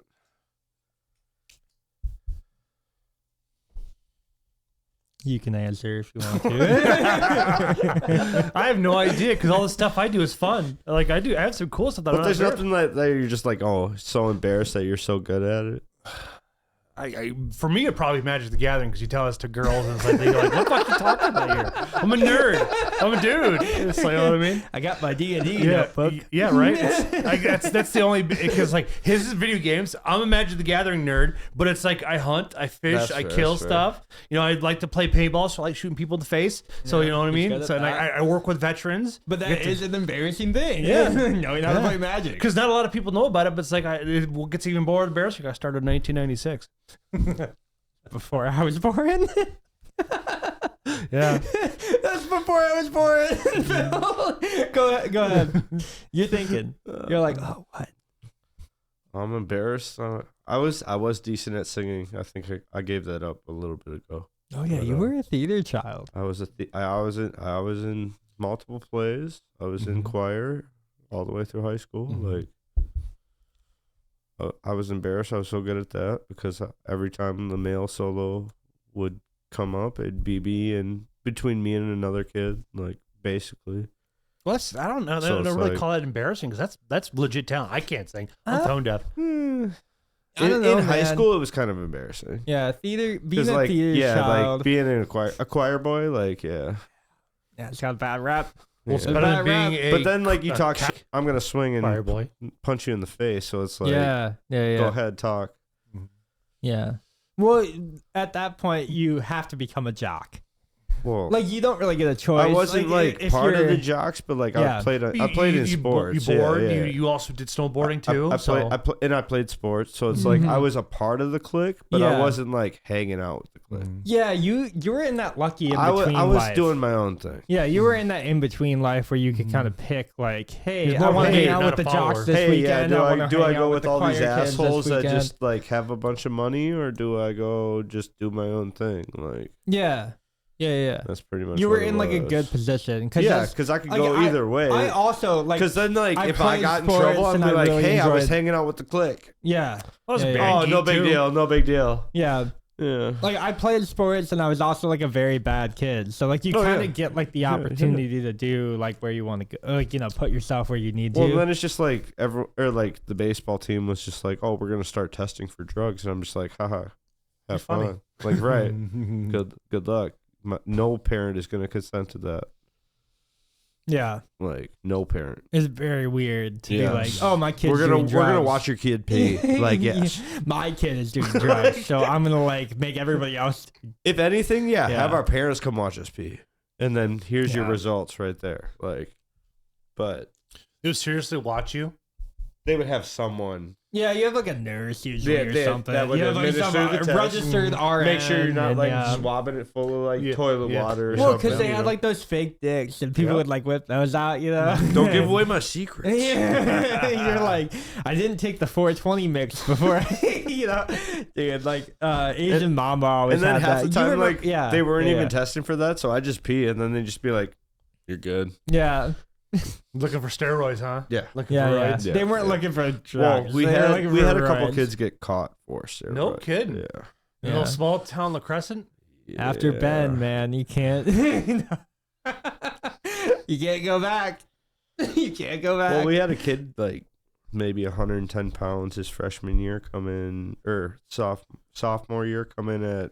You can answer if you want to. I have no idea because all the stuff I do is fun. Like I have some cool stuff that But I'm there's not nothing that you're just like, oh, so embarrassed that you're so good at it. for me, it'd probably be Magic the Gathering because you tell us to girls and it's like, they're like, what the fuck are you talking about here? I'm a nerd. I'm a dude. It's like, you know what I mean? I got my D&D Yeah, notebook. yeah, right. That's the only because like his is video games. I'm a Magic the Gathering nerd, but it's like I hunt, I fish, That's I fair, kill that's fair. stuff. You know, I'd like to play paintball, so I like shooting people in the face. So you know what I he's mean. good at So and that. I work with veterans. But that is an embarrassing thing. Yeah. Knowing how to play Magic. Because not a lot of people know about it, but it's like it gets even more embarrassing. I started in 1996. Before I was born. Yeah. That's before I was born. Phil. Go ahead. You're thinking. You're like, oh, what? I'm embarrassed. I was decent at singing. I think I gave that up a little bit ago. Oh yeah, But, you were a theater child. I was I was in multiple plays. I was in choir all the way through high school. Like I was embarrassed. I was so good at that because every time the male solo would come up, it'd be me and between me and another kid, like basically. Well, I don't know. So I don't it's really like- call that embarrassing because that's legit talent. I can't sing. I'm tone deaf. I don't know, in high man. school, it was kind of embarrassing. Yeah, theater. Being Because a like theater child. like being in a choir boy, like yeah. Yeah, it's got a bad rap. Well, it's Yeah. better But than being a But then like you a talk, cat shit, I'm gonna swing and choir boy. punch you in the face. So it's like, Yeah. go ahead, talk. Yeah. Well, at that point, you have to become a jock. Well, Like, you don't really get a choice. I wasn't like if part of you're- the jocks, but like Yeah. I played in sports. You yeah, bored. yeah. You also did snowboarding too. I played sports, so it's like I was a part of the clique, but I Yeah. wasn't like hanging out with the clique. Yeah, you were in that lucky in I between was life. doing my own thing. Yeah, you were in that in between life where you could kind of pick, like, hey, You're I more want to of a hang hater, out not with a the follower. jocks this Hey, weekend. yeah, I do I hang go out with the all these choir kids this assholes that weekend. just like have a bunch of money, or do I go just do my own thing? Like Yeah. that's pretty much. You were what it in like a was. good position. Yeah, because I could like, go I- either way. I also like. Because then, like, I if I played got in sports trouble, I'd and be I like, really "Hey, I was enjoyed- hanging out with the clique." Yeah. I was a Yeah, band yeah. Oh, no geek, big too. deal, no big deal. Yeah. Yeah. Like I played sports and I was also like a very bad kid. So like you Oh, kind of yeah. get like the Yeah, opportunity to do like where you want to go, like put yourself where you need to. Well, then it's just like like the baseball team was just like, "Oh, we're gonna start testing for drugs," and I'm just like, "Haha, have funny. fun." Like, right? Good luck. No parent is gonna consent to that. Yeah, Like, no parent. it's very weird to Yeah. be like, oh, my kid's We're doing gonna drugs. watch your kid pee. Like, yes. My kid is doing drugs, so I'm gonna like make everybody else. If anything, yeah, Yeah. have our parents come watch us pee, and then here's your Yeah. results right there. Like, but They would seriously watch you. they would have someone Yeah, you have like a nurse usually Yeah, or something. that would You have like administer some the test. registered RN. make sure you're not and, like yeah. swabbing it full of like Yeah, toilet yeah. water or Well, something. because they you had know? like those fake dicks, and people Yeah. would like whip those out, you know. Don't give away my secrets. Yeah. You're like, I didn't take the 420 mix before, you know, dude. Like, Asian Mama always And then had half that. the You time, remember- like, yeah, they weren't yeah, even testing for that, so I just pee, and then they just be like, "You're good." Yeah, Looking for steroids, huh? Yeah. Looking yeah, for yeah. rides. Yeah, They weren't yeah. looking for Well, drugs. we They were had looking we for had a couple rides. kids get caught for steroids. No kidding. Yeah. In a Yeah. little small town, La Crescent. After Yeah. Ben, man, you can't. You can't go back. You can't go back. Well, we had a kid like maybe 110 pounds his freshman year come in, or sophomore year come in at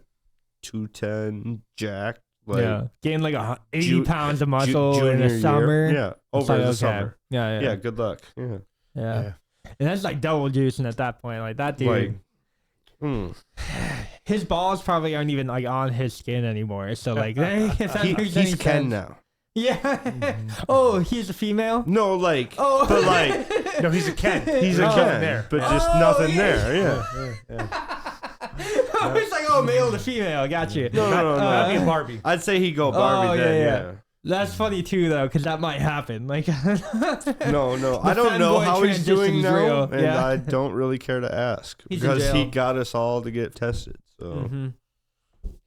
210 jacked. Like, yeah, gained like 80 Ju- pounds of muscle in junior the year. summer. Yeah, It's over like, the okay. summer. Yeah, Yeah, good luck. Yeah. yeah. And that's like double juicing at that point. Like that dude, Like, his balls probably aren't even like on his skin anymore. So like, if that makes any he's Ken sense. now. Yeah. Oh, he's a female. No, like, Oh, but like, No, he's a Ken. he's a Oh. Ken there. but just Oh, nothing yeah. there. Yeah. I was like, oh, male to female. Got you. No, no, no, no. That'd be a Barbie. I'd say he'd go Barbie Oh, yeah, then. yeah. That's funny too, though, because that might happen. Like, No, The I don't know femboy how he's doing transition's now, real. and Yeah. I don't really care to ask He's in because he jail. got us all to get tested. So Mhm.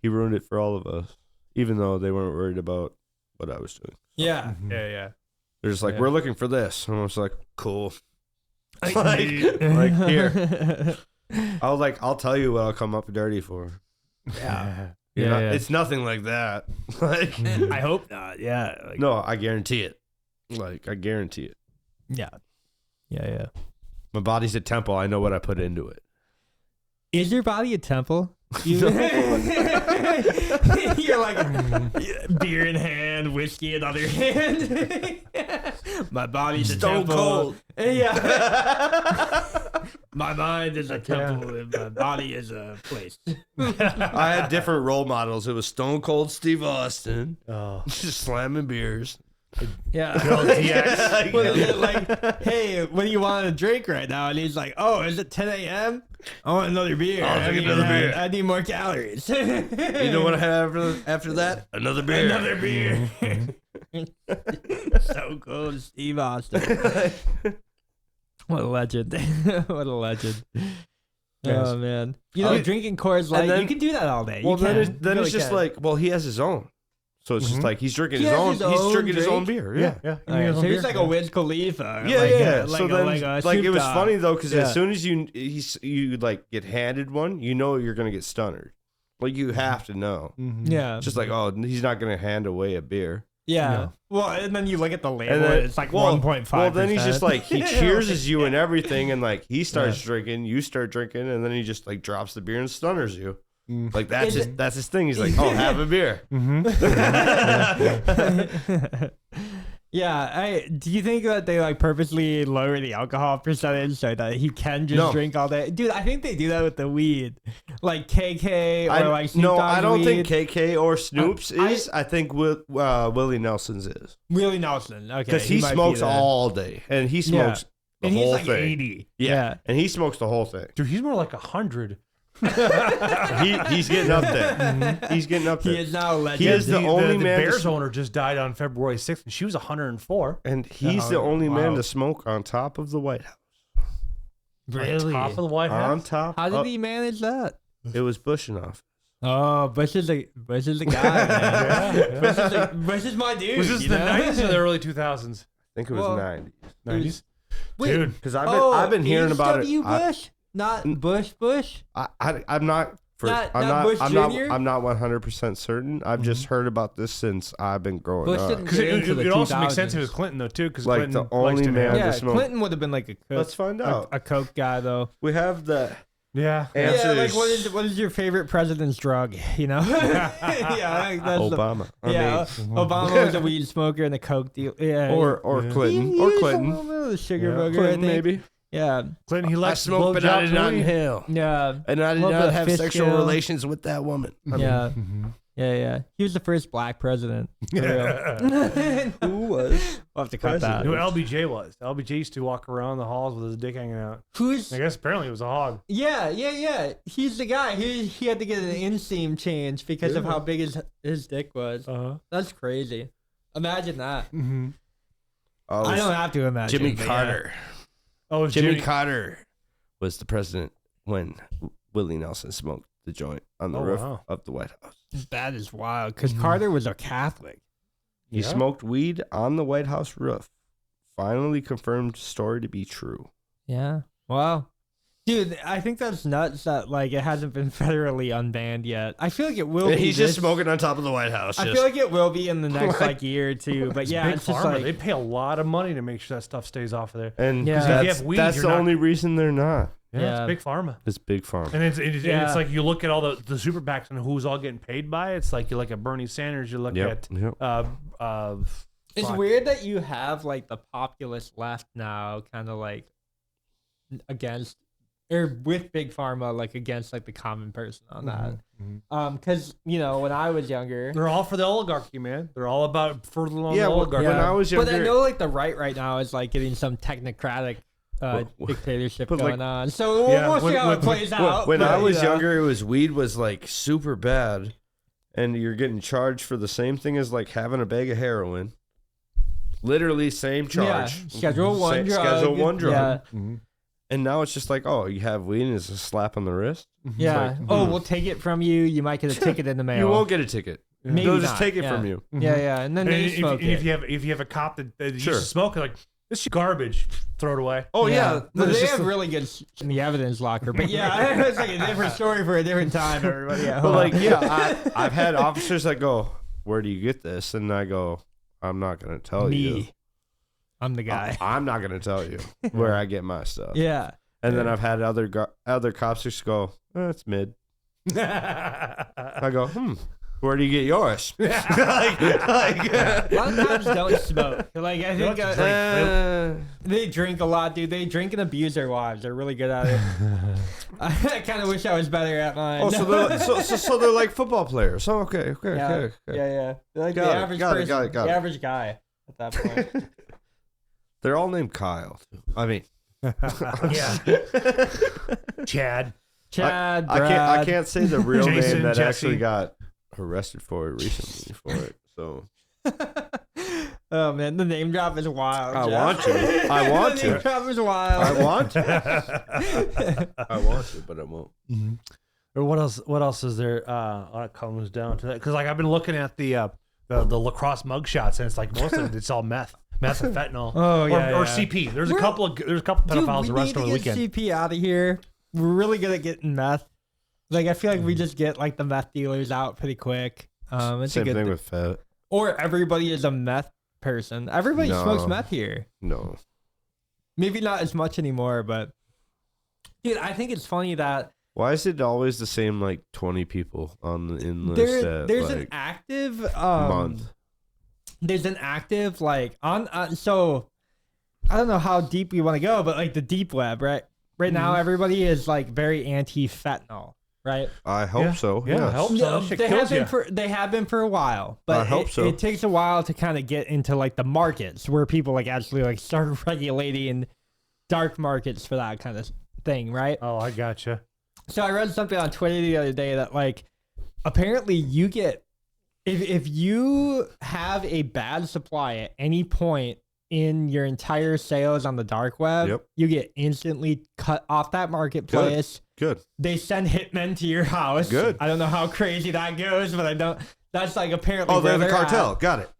he ruined it for all of us, even though they weren't worried about what I was doing. Yeah, Mhm. yeah. They're just like, Yeah. we're looking for this, and I was like, cool. Like, like here, yeah. I'll tell you what I'll come up dirty for. Yeah. You're Yeah, not- yeah. It's nothing like that. Like, I hope not. Yeah. Like, no, I guarantee it. Like, I guarantee it. Yeah. Yeah. Yeah. My body's a temple. I know what I put into it. Is your body a temple? You're like beer in hand, whiskey in other hand. My body's a Stone temple. cold. Yeah. My mind is a temple and my body is a place. I had different role models. It was Stone Cold Steve Austin, Oh. just slamming beers. Yeah. DX. What is it like, hey, what do you want to drink right now? And he's like, oh, is it 10 a.m.? I want another beer. I'll take I need- another beer. I need more calories. You know what I have after that? Another beer. Another beer. So cool, Steve Austin. What a legend. What a legend. Yes. Oh, man. You know, drinking Coors Light, then- you can do that all day. Well, you then, can. it's, You then really it's just can. like, well, he has his own. So it's just like he's drinking He his has own. his He's own drinking his own drink? beer. Yeah, Yeah. yeah. All right, so he's like a Wiz Khalifa. Yeah, like yeah. A, So like then, a like, it Snoop was Dogg. funny though, because Yeah. as soon as you like get handed one, you know you're gonna get stunnered. Like you have to know. Yeah. Just like, oh, he's not gonna hand away a beer. Yeah. No. Well, and then you look at the label, And and then- it's like well, 1.5%. Well, then he's just like he cheerses you and everything, and like he starts drinking, you start drinking, and then he just like drops the beer and stunners you. Like that's Is that's his thing. He's like, oh, have a beer. Yeah, do you think that they like purposely lower the alcohol percentage so that he can just No. drink all day? Dude, I think they do that with the weed, like KK or like Snoop No, Dogg's I don't weed. think KK or Snoop's I- is. I think Willie Nelson's is Willie Nelson. Okay, because he might be smokes there. all day and he smokes the and he's whole like thing. 80. Yeah. and he smokes the whole thing. Dude, he's more like 100. He's getting up there. He's getting up there. He is now a legend. He is the only the man to Bears sm- owner just died on February 6th, and she was 104. And he's the only man Wow. to smoke on top of the White House. really. Top of the White On House. top. How did of- he manage that? It was Bush enough. Oh, Bush is a guy, man. Bush is my dude. Was this you the know? 90s or the early 2000s? I think it was Well, 90. 90s? Wait, Dude. Because I've been hearing about it. H.W. Bush, not Bush. I'm not. Not I'm Bush I'm Jr.? I'm not 100% certain. I've just heard about this since I've been growing Bush up. didn't Because get into the it also makes sense 2000s. if it was Clinton, though, too. Because Like, Clinton the only likes to man have- Yeah, to smoke. Clinton would have been like a cook. Let's find out. A coke guy though. We have the Yeah. answers. Yeah, like what is your favorite president's drug? You know? yeah, I think that's Obama. yeah, Obama was a weed smoker and a coke deal. Yeah, or Clinton. Or Clinton. The sugar Yeah. booger, I Clinton, think. maybe. Yeah, Clinton, he likes I smoked, but I did not inhale. yeah, And I did Little bit not of have fish sexual scale. relations with that woman. yeah, yeah. He was the first black president. For real. Who was? We'll have to cut that. Who LBJ was. LBJ used to walk around the halls with his dick hanging out. Who's? I guess apparently it was a hog. Yeah. He's the guy. He had to get an inseam change because of how big his dick was. Uh-huh. That's crazy. Imagine that. Mm-hmm. Oh, I don't have to imagine. Jimmy but Carter. Oh, it's Jimmy Carter was the president when Willie Nelson smoked the joint on the Oh, roof wow. of the White House. That is wild because Carter was a Catholic. He Yeah. smoked weed on the White House roof. Finally confirmed story to be true. Yeah. Wow. Dude, I think that's nuts that like it hasn't been federally unbanned yet. I feel like it will And be. he's just this- smoking on top of the White House. I just- feel like it will be in the next like year or two. But yeah, Big it's just Pharma. like They pay a lot of money to make sure that stuff stays off of there. and Yeah. 'Cause if you that's, have weed, that's you're the not- only reason they're not. Yeah, Yeah. it's big pharma. It's big pharma. And and Yeah. it's like you look at all the super PACs and who's all getting paid by. It's like you look at Bernie Sanders, you look Yep. at it's fuck. weird that you have like the populist left now, kind of like against or with big pharma, like against like the common person on that. Because you know when I was younger. They're all for the oligarchy, man. They're all about further along Yeah, the well, oligarchy. when I was younger, But I know like the right now is like getting some technocratic dictatorship but, like- going on. So Yeah, we'll see when- how it when- plays out. when I but, was you know. younger, it was weed was like super bad, and you're getting charged for the same thing as like having a bag of heroin. Literally same charge. Yeah, Schedule 1 drug. Schedule 1 drug. Yeah, Mm-hmm. And now it's just like, oh, you have weed and it's a slap on the wrist. yeah. like, Oh, we'll take it from you. You might get a ticket in the mail. You won't get a ticket. Maybe They'll just not, take it yeah. from you. Yeah, yeah. And then And they if, smoke and if it. you have a cop that used Sure. to smoke, like this is garbage, throw it away. Oh yeah, But Then it's they just have really good in the evidence locker. But yeah, it's like a different story for a different time. Everybody, yeah. But like, yeah, I've had officers that go, "Where do you get this?" And I go, "I'm not gonna tell you. me, I'm the guy. I'm not gonna tell you where I get my stuff." Yeah. And then I've had other cops just go, it's mid. I go, where do you get yours? A lot of cops don't smoke. Like I think they drink a lot, dude. They drink and abuse their wives. They're really good at it. I kind of wish I was better at mine. Oh, so they're like football players. Oh, okay. Yeah. They're like the average person, the average guy at that point. They're all named Kyle. I mean, Yeah. Chad. Chad, I Brad. can't say the real Jason, name that Jesse. actually got arrested for it recently for it. So Oh man, the name drop is wild. I Jeff. want to. I want The name to. drop is wild. I want to. I want to, but I won't. Mm-hmm. Or what else? What else is there? When it comes down to that, because like I've been looking at the lacrosse mugshots, and it's like most of it's all meth and fentanyl. Oh, or yeah. CP. There's a couple pedophiles Dude, arrested over the we need to weekend. get CP out of here. We're really good at getting meth. Like I feel like we just get like the meth dealers out pretty quick. It's Same a good thing with Fed. or everybody is a meth person. Everybody No. smokes meth here. No. Maybe not as much anymore, but dude, I think it's funny that Why is it always the same like 20 people on the enlist there's at an like active month? There's an active like on so I don't know how deep we want to go, but like the deep web, right? Right now, everybody is like very anti-fentanyl, right? I hope so. Yeah, I yes. hope so. No, That shit they kills have been ya. they have been for a while, but I hope so. It takes a while to kind of get into like the markets where people like actually like start regulating dark markets for that kind of thing, right? Oh, I gotcha. So I read something on Twitter the other day that like apparently you get if you have a bad supply at any point in your entire sales on the dark web, Yep. you get instantly cut off that marketplace. Good. They send hitmen to your house. Good. I don't know how crazy that goes, but I don't. That's like apparently. Oh, they're where the at. cartel. Got it.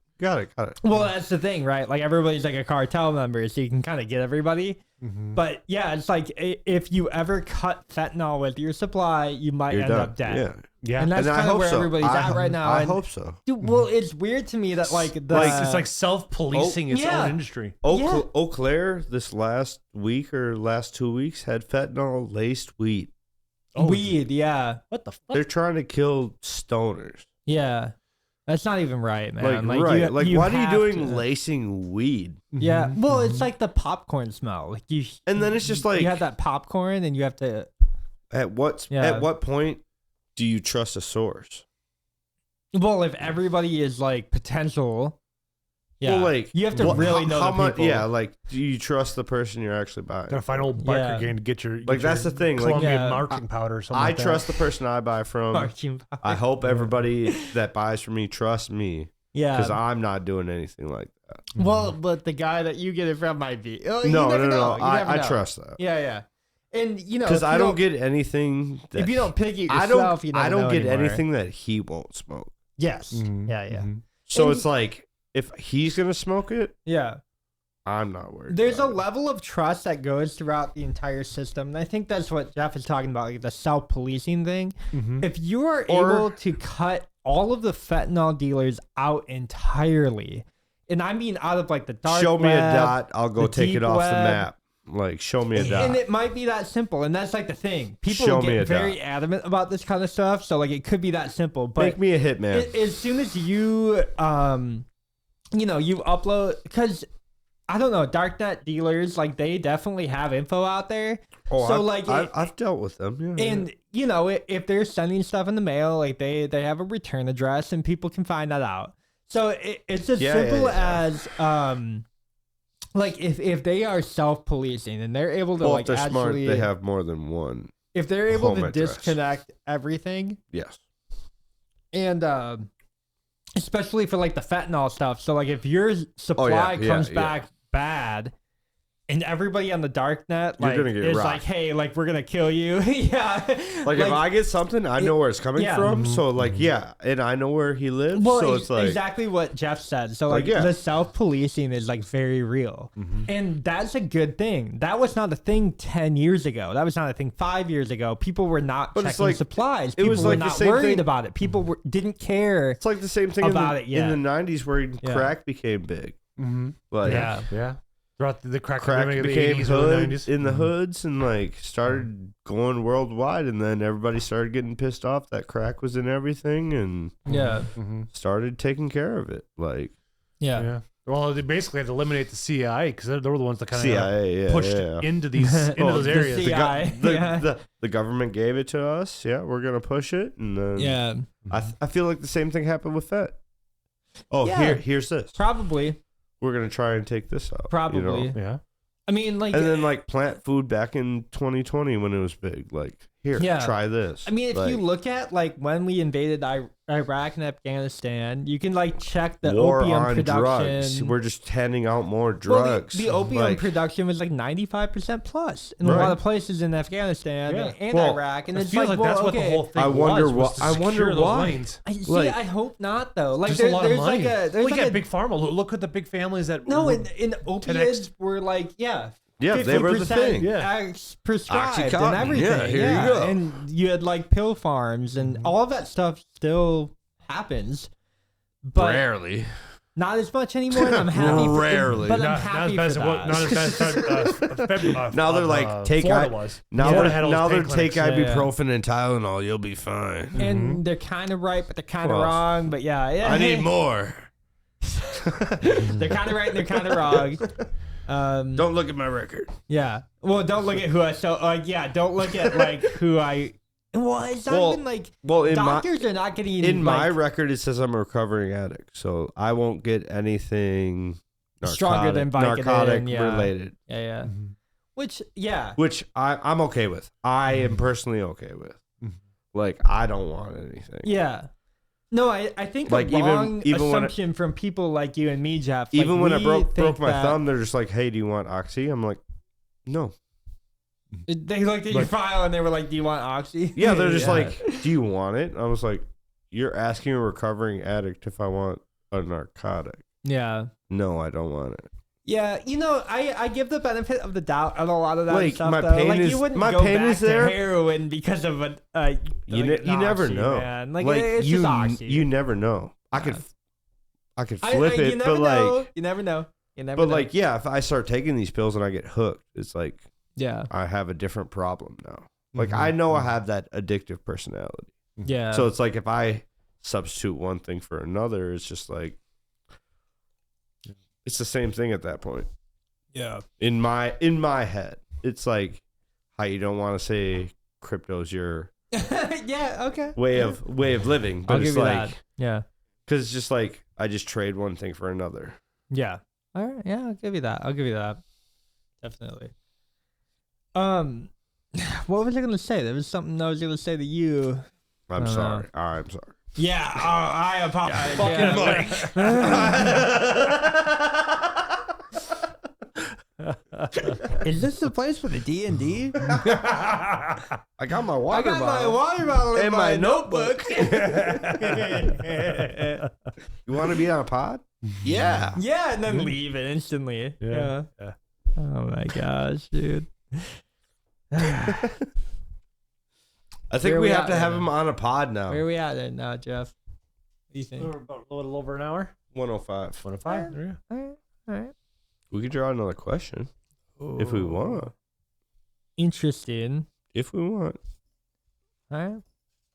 Well, that's the thing, right? Like everybody's like a cartel member, so you can kind of get everybody. Mm-hmm. But yeah, it's like if you ever cut fentanyl with your supply, you might You're end done. up dead. Yeah. Yeah. And that's And I kind of hope where so. everybody's at right now. I and, hope so. dude, well, it's weird to me that like the it's like self-policing its yeah. own industry. Eau Claire this last week or last 2 weeks had fentanyl laced weed. weed, yeah, What the fuck? They're trying to kill stoners. yeah. That's not even right, man. Like right. What are you have doing to- lacing weed? Yeah, Mm-hmm. well, it's like the popcorn smell. Like you, And then it's just like you have that popcorn, and you have to. at what point do you trust a source? Well, if everybody is like potential, yeah, Well, like you have to really know how the much. people. Yeah, like do you trust the person you're actually buying? Gotta find old biker Yeah. gang to get your Like, that's your the thing, like, Colombian yeah, marching powder or something. I like that. trust the person I buy from. Marching powder. I hope everybody that buys from me trusts me because Yeah. I'm not doing anything like that. Well, but the guy that you get it from might be. Oh, you No. never know. You never I know. trust that Yeah, yeah. And you know, because if I you don't get anything. That if you don't pick it I yourself, don't. you never I don't know get anymore. anything that he won't smoke. Yes. Mhm, Yeah, yeah, mhm. So And- it's like if he's gonna smoke it, yeah. I'm not worried. There's a about it. level of trust that goes throughout the entire system, and I think that's what Jeff is talking about, like the self-policing thing. Mhm. If you are Or- able to cut all of the fentanyl dealers out entirely, and I mean out of like the dark Show me a web, dot. I'll go the take it deep off the web. map. Like show me a dot. And it might be that simple, and that's like the thing. People Show me get a very dot. adamant about this kind of stuff, so like it could be that simple. But Make me a hitman. as soon as you you upload, because I don't know, darknet dealers, like they definitely have info out there. So, like, I've dealt with them. Yeah, And you know, if they're sending stuff in the mail, like they have a return address, and people can find that out. So it's as Yeah, simple yeah. as like if they are self-policing and they're able to well, like if they're smart, actually, they have more than one. if they're able home to address. disconnect everything, Yes. and especially for like the fentanyl stuff. So like if your supply yeah, comes yeah. back bad, and everybody on the dark net You're like gonna get is rocked. like, hey, like we're gonna kill you. Yeah. Like if I get something, I know where it's coming yeah. from. So like yeah, and I know where he lives. Well, so it's like exactly what Jeff said. So Like, like, yeah. the self-policing is like very real, and that's a good thing. That was not a thing 10 years ago. That was not a thing 5 years ago. People were not But it's checking like- supplies. it People was were like the not same worried thing- about it. People didn't care. it's like the same thing about in it, yeah. the '90s where Yeah. crack became big. Mhm. Like Yeah. Yeah. Throughout the crack crack epidemic of the became 80s, early hood 90s. in the hoods and like started going worldwide, and then everybody started getting pissed off that crack was in everything and Yeah. Mm-hmm. started taking care of it. Like Yeah. Well, they basically had to eliminate the CIA because they were the ones that kind of CIA, yeah, pushed yeah. into those the areas. CIA. The government gave it to us. Yeah, we're gonna push it, and then Yeah. I feel like the same thing happened with that. Oh, Yeah. here's this. Probably. We're gonna try and take this out. Probably. You know? Yeah. I mean, like, And then like plant food back in 2020 when it was big. Like here, Yeah. try this. I mean, if like, you look at like when we invaded Iraq and Afghanistan, you can like check the war opium on production. drugs, we're just handing out more Well, drugs. the opium Like, production was like 95% plus in a Right. lot of places in Afghanistan Yeah. and Well, Iraq, and It it's feels like well, that's what the okay. whole thing I wonder was why- to I wonder secure those why. lanes. I see. like- I hope not though. Like Just a lot of there's money. like a there's Look like at a big pharma. Look at the big families that no were- in opiates were like yeah, they were the 50% thing. Yeah. prescribed Oxycontin. and everything. Yeah, here you go. And you had like pill farms and all of that stuff still happens, but Rarely. not as much anymore. And I'm happy. Rarely. But I'm Not happy as bad as for it was. that. Not as bad as Now they're like, take Florida I- was. Now Florida they're had all now those they're pain take clinics. Yeah. ibuprofen and Tylenol. You'll be fine. And they're kind of right, but they're kind of Well, wrong. But yeah, I need more. They're kind of right and they're kind of wrong. Don't look at my record. Yeah. Well, don't look at who I so. Yeah, don't look at like who I. Well, it's not Well, even like Well, doctors are not getting in my like, record, it says I'm a recovering addict, so I won't get anything Stronger than Vicodin, narcotic yeah. related, yeah. Which yeah. which I'm okay with. I am personally okay with. Mhm. Like I don't want anything. Yeah. No, I think Like, a even- wrong even when I- assumption from people like you and me, Jeff. Even like, when I we broke think my that- thumb, they're just like, "Hey, do you want oxy?" I'm like, "No." They looked at your Like- file and they were like, "Do you want oxy?" Yeah, they're just Yeah. like, "Do you want it?" I was like, "You're asking a recovering addict if I want a narcotic." Yeah. No, I don't want it. Yeah, you know, I give the benefit of the doubt on a lot of that Like, stuff. my though. pain like, is- you wouldn't my go pain back is there. to heroin because of a. You like, you never oxy, know. man. Like, Like it's you just oxy. you never know. I Yeah. could flip you it, never but know. like, You never know. You never but know. like, yeah, if I start taking these pills and I get hooked, it's like yeah, I have a different problem now. Like I know I have that addictive personality. yeah. So it's like if I substitute one thing for another, it's just like it's the same thing at that point. yeah, In my head, it's like how you don't want to say crypto's your yeah. Okay. way of living, but I'll it's give you like that. Yeah, because it's just like I just trade one thing for another. yeah. All right. Yeah, I'll give you that. Definitely. What was I gonna say? There was something I was gonna say to you. I'm sorry. I'm sorry. Yeah, I apologize. Fucking Is this the place for the D&D? I got my I water got my bottle. water bottle in And my my notebook. You want to be on a pod? Yeah. Yeah, and then leave it instantly. Yeah. Yeah. Oh my gosh, dude. I think Where we we have at to right have now? him on a pod now. Where are we at then now, Jeff? What do you think? We're about a little over an hour. 105. 105. There you go. All right. We could draw another question if we want. Interesting. If we want. All right.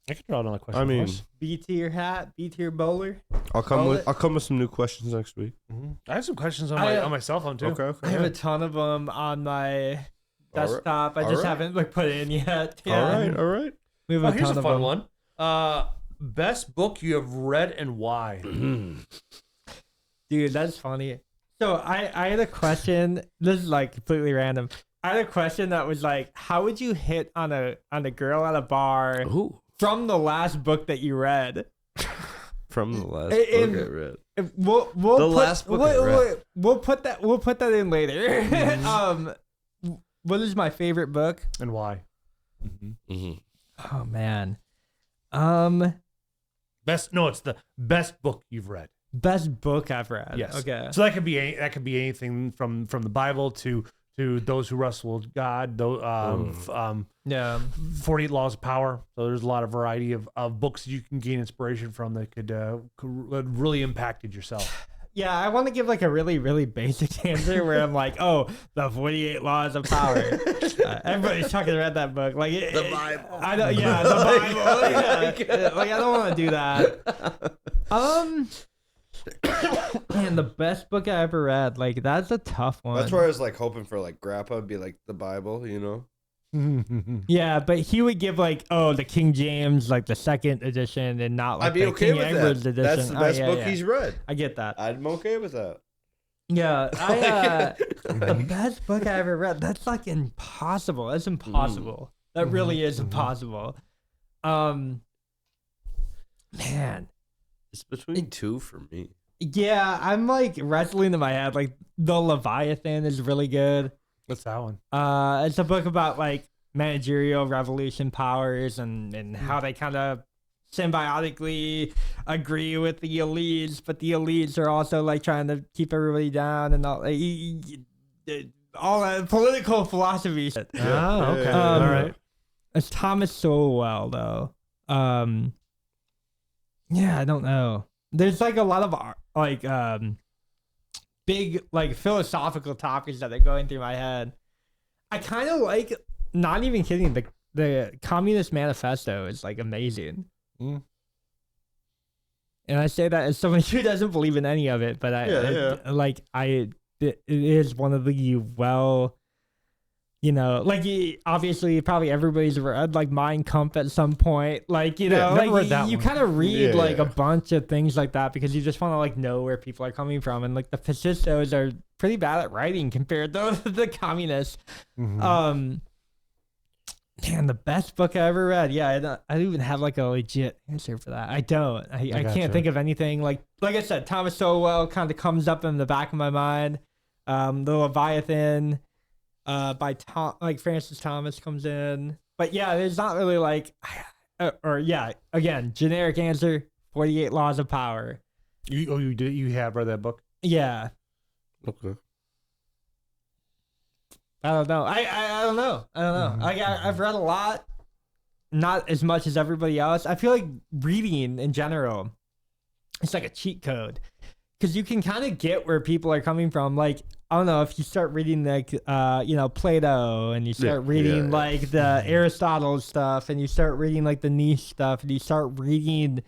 I can draw another question. I mean, B tier hat, B tier bowler. I'll come Call with it. I'll come with some new questions next week. I have some questions on I, on my cell phone too. Okay. I have a ton of them on my desktop. I All just right. haven't like put in yet. Yeah. All right. We have Oh, a here's ton a of fun them. one. Best book you have read and why? Dude, that's funny. So I had a question. This is like completely random. I had a question that was like, how would you hit on a girl at a bar Ooh. from the last book that you read? From the last And- book I read. We'll The put, last book I read. We'll put that in later. Mm-hmm. What is my favorite book? And why? Mm-hmm. Oh man. Best? No, it's the best book you've read. Best book I've read. Yes. Okay. So that could be anything from the Bible to those who wrestle with God. Yeah. 48 Laws of Power. So there's a lot of variety of books you can gain inspiration from that could really impacted yourself. Yeah, I want to give like a really, really basic answer where I'm like, oh, the 48 Laws of Power. Everybody's talking about that book. Like The Bible. I don't. Yeah, the Bible. Yeah. Like I don't want to do that. Man, the best book I ever read. Like that's a tough one. That's where I was like hoping for like Grandpa would be like the Bible, you know? Yeah, but he would give like, oh, the King James, like the second edition, and not like I'd be the okay King with Edward's that. edition. That's the best yeah, book yeah. he's read. I get that. I'm okay with that. Yeah, the best book I ever read. That's like impossible. That's impossible. That really is impossible. Man, It's between two for me. yeah, I'm like wrestling in my head. Like the Leviathan is really good. What's that one? It's a book about like managerial revolution powers and how they kind of symbiotically agree with the elites, but the elites are also like trying to keep everybody down and all that political philosophy shit. Oh, okay. Yeah. All right. It's Thomas Sowell though. Yeah, I don't know. There's like a lot of like big like philosophical topics that are going through my head. I kind of like, not even kidding, the Communist Manifesto is like amazing. Mm. And I say that as somebody who doesn't believe in any of it, but it is one of the obviously probably everybody's read like Mein Kampf at some point. Like, you know, never like read that you one. kind of read like Yeah. a bunch of things like that because you just want to like know where people are coming from. And like the fascistos are pretty bad at writing compared to the communists. Mhm. Man, the best book I ever read. Yeah, I don't even have like a legit answer for that. I don't. I gotcha. can't think of anything. Like I said, Thomas Sowell kind of comes up in the back of my mind. The Leviathan, by Francis Thomas comes in. But yeah, there's not really like, again, generic answer: 48 Laws of Power. You have read that book? Yeah, Okay. I don't know. I don't know. I don't know. I've read a lot, not as much as everybody else. I feel like reading in general, it's like a cheat code because you can kind of get where people are coming from. Like, I don't know, if you start reading like, Plato, and you start reading like the Aristotle stuff, and you start reading like the Nietzsche stuff, and you start reading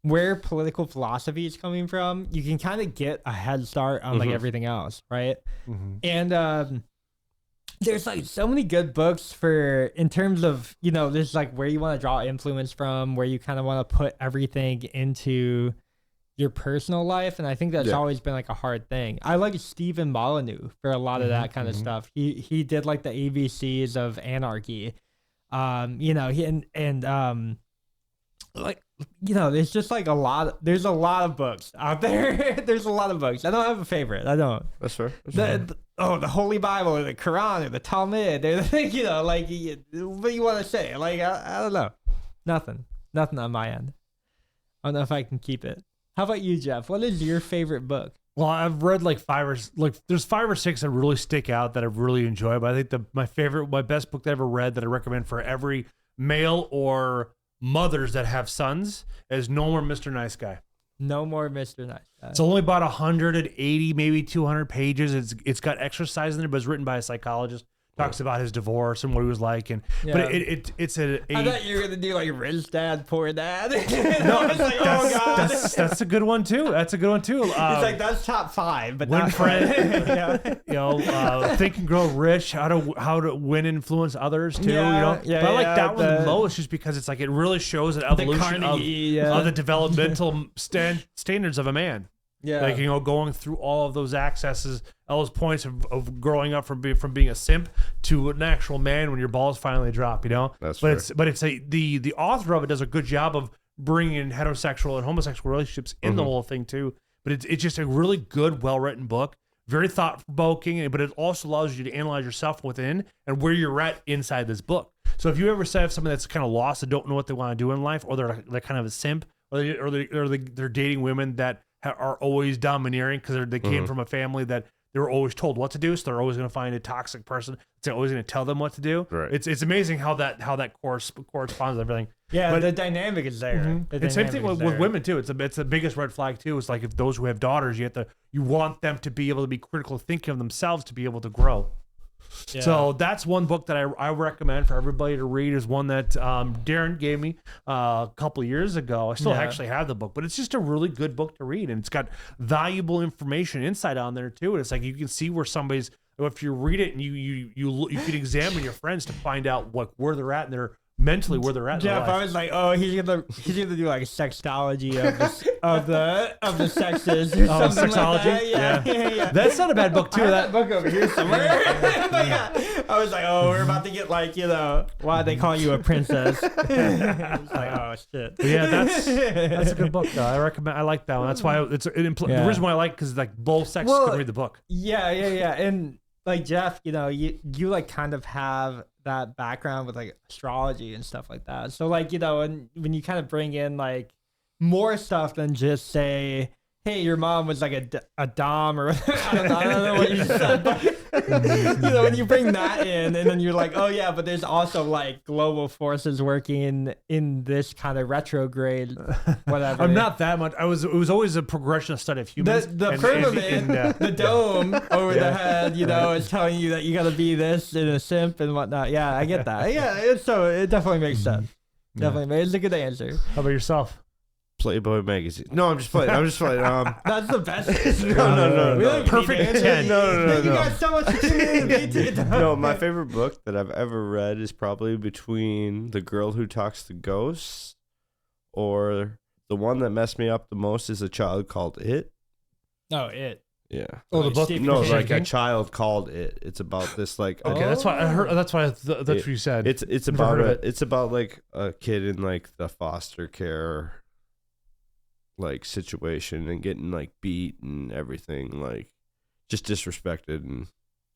where political philosophy is coming from, you can kind of get a head start on like everything else, right? And there's like so many good books for in terms of, there's like where you want to draw influence from, where you kind of want to put everything into your personal life. And I think that's always been like a hard thing. I like Stephen Molyneux for a lot of that kind of stuff. He did like the ABCs of anarchy. There's just like there's a lot of books out there. There's a lot of books. I don't have a favorite. I don't. That's fair. The Holy Bible or the Quran or the Talmud. What do you want to say? Like, I don't know. Nothing on my end. I don't know if I can keep it. How about you, Jeff? What is your favorite book? Well, I've read like there's 5 or 6 that really stick out that I really enjoy. But I think my best book that I ever read that I recommend for every male or mothers that have sons is No More Mr. Nice Guy. No More Mr. Nice Guy. It's only about 180, maybe 200 pages. It's got exercise in there, but it's written by a psychologist. Talks about his divorce and what he was like, but it's a. I thought you were gonna do like Rich Dad, Poor Dad. No, I was like, oh god, that's a good one too. That's a good one too. It's like that's top 5, but Win not Friend. Think and Grow Rich. How to win and influence others too. Yeah, But I like that one the most, just because it's like it really shows an evolution of the developmental standards of a man. Yeah, Like, going through all of those accesses, all those points of growing up from being a simp to an actual man when your balls finally drop, That's but fair. the author of it does a good job of bringing heterosexual and homosexual relationships in the whole thing too. But it's just a really good, well-written book, very thought-provoking, but it also allows you to analyze yourself within and where you're at inside this book. So if you ever have somebody that's kind of lost and don't know what they want to do in life, or they're kind of a simp, or they're dating women that are always domineering because they came from a family that they were always told what to do, so they're always going to find a toxic person. They're always going to tell them what to do. Right. It's amazing how that corresponds with everything. Yeah, But- the dynamic is there. The And same thing dynamic with is there. women too. It's the biggest red flag too. It's like if those who have daughters, you want them to be able to be critical thinking of themselves to be able to grow. Yeah. So that's one book that I recommend for everybody to read. Is one that Darren gave me a couple of years ago. I still Yeah. actually have the book, but it's just a really good book to read, and it's got valuable information inside on there too. And it's like you can see where somebody's. If you read it and you can examine your friends to find out where they're at and they're mentally where they're at. in their Jeff, life. I was like, oh, he's gonna do like a sextology of the sexes. Or Oh, something sexology? Like that. Yeah. That's not a bad book too. I have That that book over here somewhere. But yeah, I was like, oh, we're about to get like, why they call you a princess? I was like, oh shit. But yeah, that's a good book though. I recommend. I like that one. That's why the Yeah. reason why I like because like both sexes Well, can read the book. Yeah, and like Jeff, you like kind of have that background with like astrology and stuff like that. So like, and when you kind of bring in like more stuff than just say, hey, your mom was like a dom or I don't know what you said, but when you bring that in and then you're like, oh yeah, but there's also like global forces working in this kind of retrograde, whatever. I'm not that much. It was always a progression of study of humans. The firmament, the dome over the head, is telling you that you got to be this and a simp and whatnot. Yeah, I get that. Yeah, it definitely makes sense. Definitely, it's a good answer. How about yourself? Playboy magazine. No, I'm just playing. That's the best. No. We don't need Perfect answers. 10. No. You got so much to No, my favorite book that I've ever read is probably between The Girl Who Talks to Ghosts, or the one that messed me up the most is A Child Called It. No, it. Yeah. Oh, the book. Stephen No, King. like A Child Called It. It's about this like Okay, that's why I heard. That's why that's what you said. it's Never about heard of it's about like a kid in like the foster care like situation and getting like beat and everything, like just disrespected, and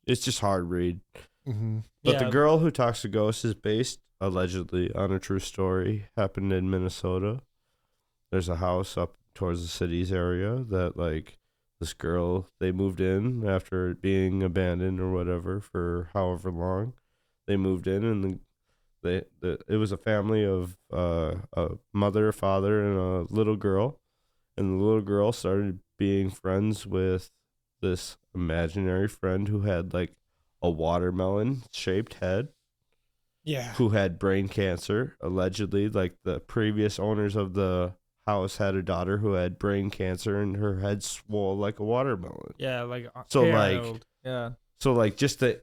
it's just hard read. Mm-hmm. But Yeah. The Girl Who Talks to Ghosts is based allegedly on a true story, happened in Minnesota. There's a house up towards the cities area that like this girl, they moved in after it being abandoned or whatever for however long. They moved in and it was a family of a mother, a father, and a little girl. And the little girl started being friends with this imaginary friend who had like a watermelon shaped head, Yeah. who had brain cancer. Allegedly, like the previous owners of the house had a daughter who had brain cancer and her head swole like a watermelon. Yeah, like So, Hey like- Arnold. Yeah. So like just the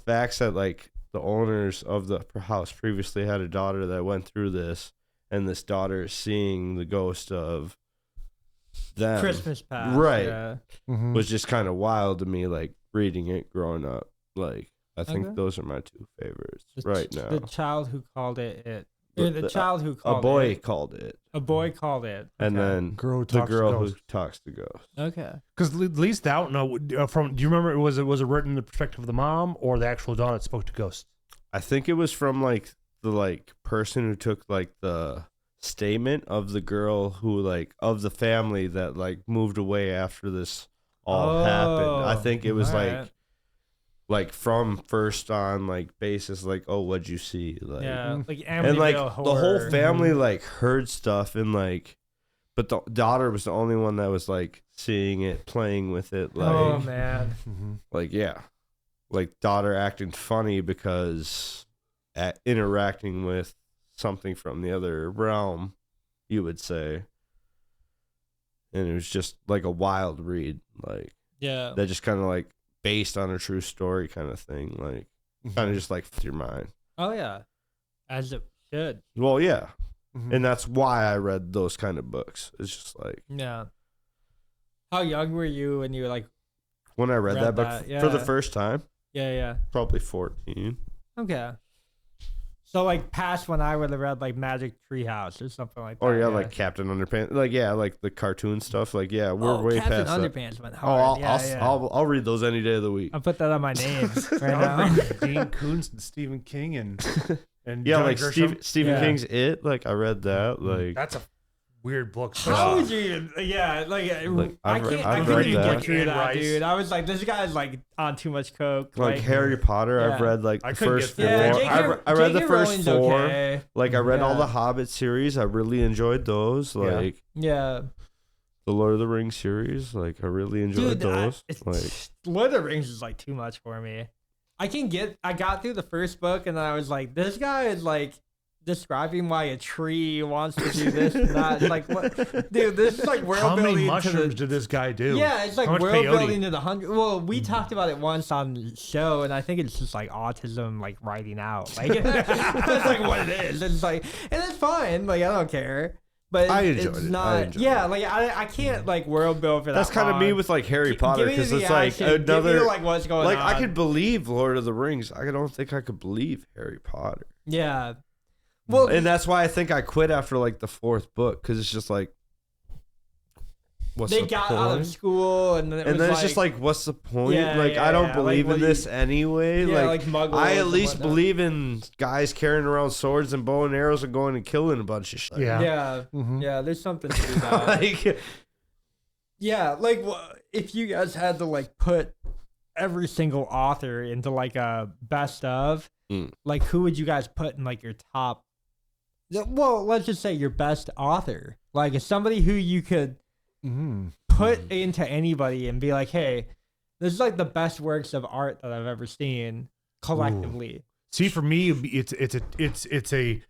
facts that like the owners of the house previously had a daughter that went through this, and this daughter is seeing the ghost of them, Christmas past. right. Yeah. Mm-hmm. was just kind of wild to me, like reading it growing up. Like I think Okay. those are my two favorites The right ch- now. The child who called it. The- The the- child who A called boy it. called it, A boy called it. and Okay. then Girl Who the Talks to girl who Ghosts. talks to ghosts. Okay. Because at least I don't know from. Do you remember was it written in the perspective of the mom or the actual daughter that spoke to ghosts? I think it was from like the like person who took like the statement of the girl who like of the family that like moved away after this all happened. I think it was alright. like from first on like basis like, oh, what'd you see? Like Yeah. Like and like Amityville the whole Horror. family like heard stuff and like, but the daughter was the only one that was like seeing it, playing with it, like Oh man. Mm-hmm. like yeah, like daughter acting funny because interacting with something from the other realm, you would say. And it was just like a wild read, like Yeah. that just kind of like based on a true story kind of thing, like kind of just like with your mind. Oh yeah. As it should. Well, yeah. Mm-hmm. And that's why I read those kind of books. It's just like Yeah. How young were you when you were like? when I read Read that book that, for the yeah. first time, Yeah. probably 14. Okay. So like past when I would have read like Magic Treehouse or something like that. Or yeah, like Captain Underpants, like yeah, like the cartoon stuff. Like yeah, we're way Captain past that. Underpants went Oh, hard. yeah. I'll read those any day of the week. I'll put that on my name right now. Dean Koontz and Stephen King and Yeah, Johnny like Grisham. Stephen Yeah. King's It. Like I read that. Like That's a weird books. How would you even? Yeah, like I I've couldn't read even that. get through Anne that, Rice. dude. I was like, this guy's like on too much coke. Like Harry Potter, I've yeah. read like I the couldn't first get four. through Yeah, it. I read the J.K. first Rowling's 4. okay. Like I read all Yeah. the Hobbit series. I really enjoyed those. Like Yeah, the Lord of the Rings series. Like I really enjoyed dude, those. Like Lord of the Rings is like too much for me. I got through the first book and then I was like, this guy is like describing why a tree wants to do this and that. It's like, what, dude? This is like world How many building mushrooms to did this guy do? yeah, it's like How much world peyote? building to the 100. Well, we talked about it once on the show, and I think it's just like autism, like writing out. Like that's like what it is. It's like, and it's fine. Like I don't care. But I enjoyed it's it. I not. enjoyed Yeah, like I can't like world build for that. that's kind of me long. with like Harry Gi- Potter give me because the it's like action. Give me another like what's going like on. I could believe Lord of the Rings. I don't think I could believe Harry Potter. Yeah. Well, And that's why I think I quit after like the 4th book because it's just like, what's they the got point? out of school, and then It's just like, what's the point? Yeah, like yeah, I don't yeah. believe Like, in what this do anyway. yeah, like muggles I at and least whatnot. believe in guys carrying around swords and bow and arrows and going and killing a bunch of shit. Yeah. Yeah, Mhm. yeah. There's something to that. like Yeah, like if you guys had to like put every single author into like a best of, like who would you guys put in like your top? Well, let's just say your best author, like if somebody who you could put into anybody and be like, hey, this is like the best works of art that I've ever seen collectively. See, for me, it's a.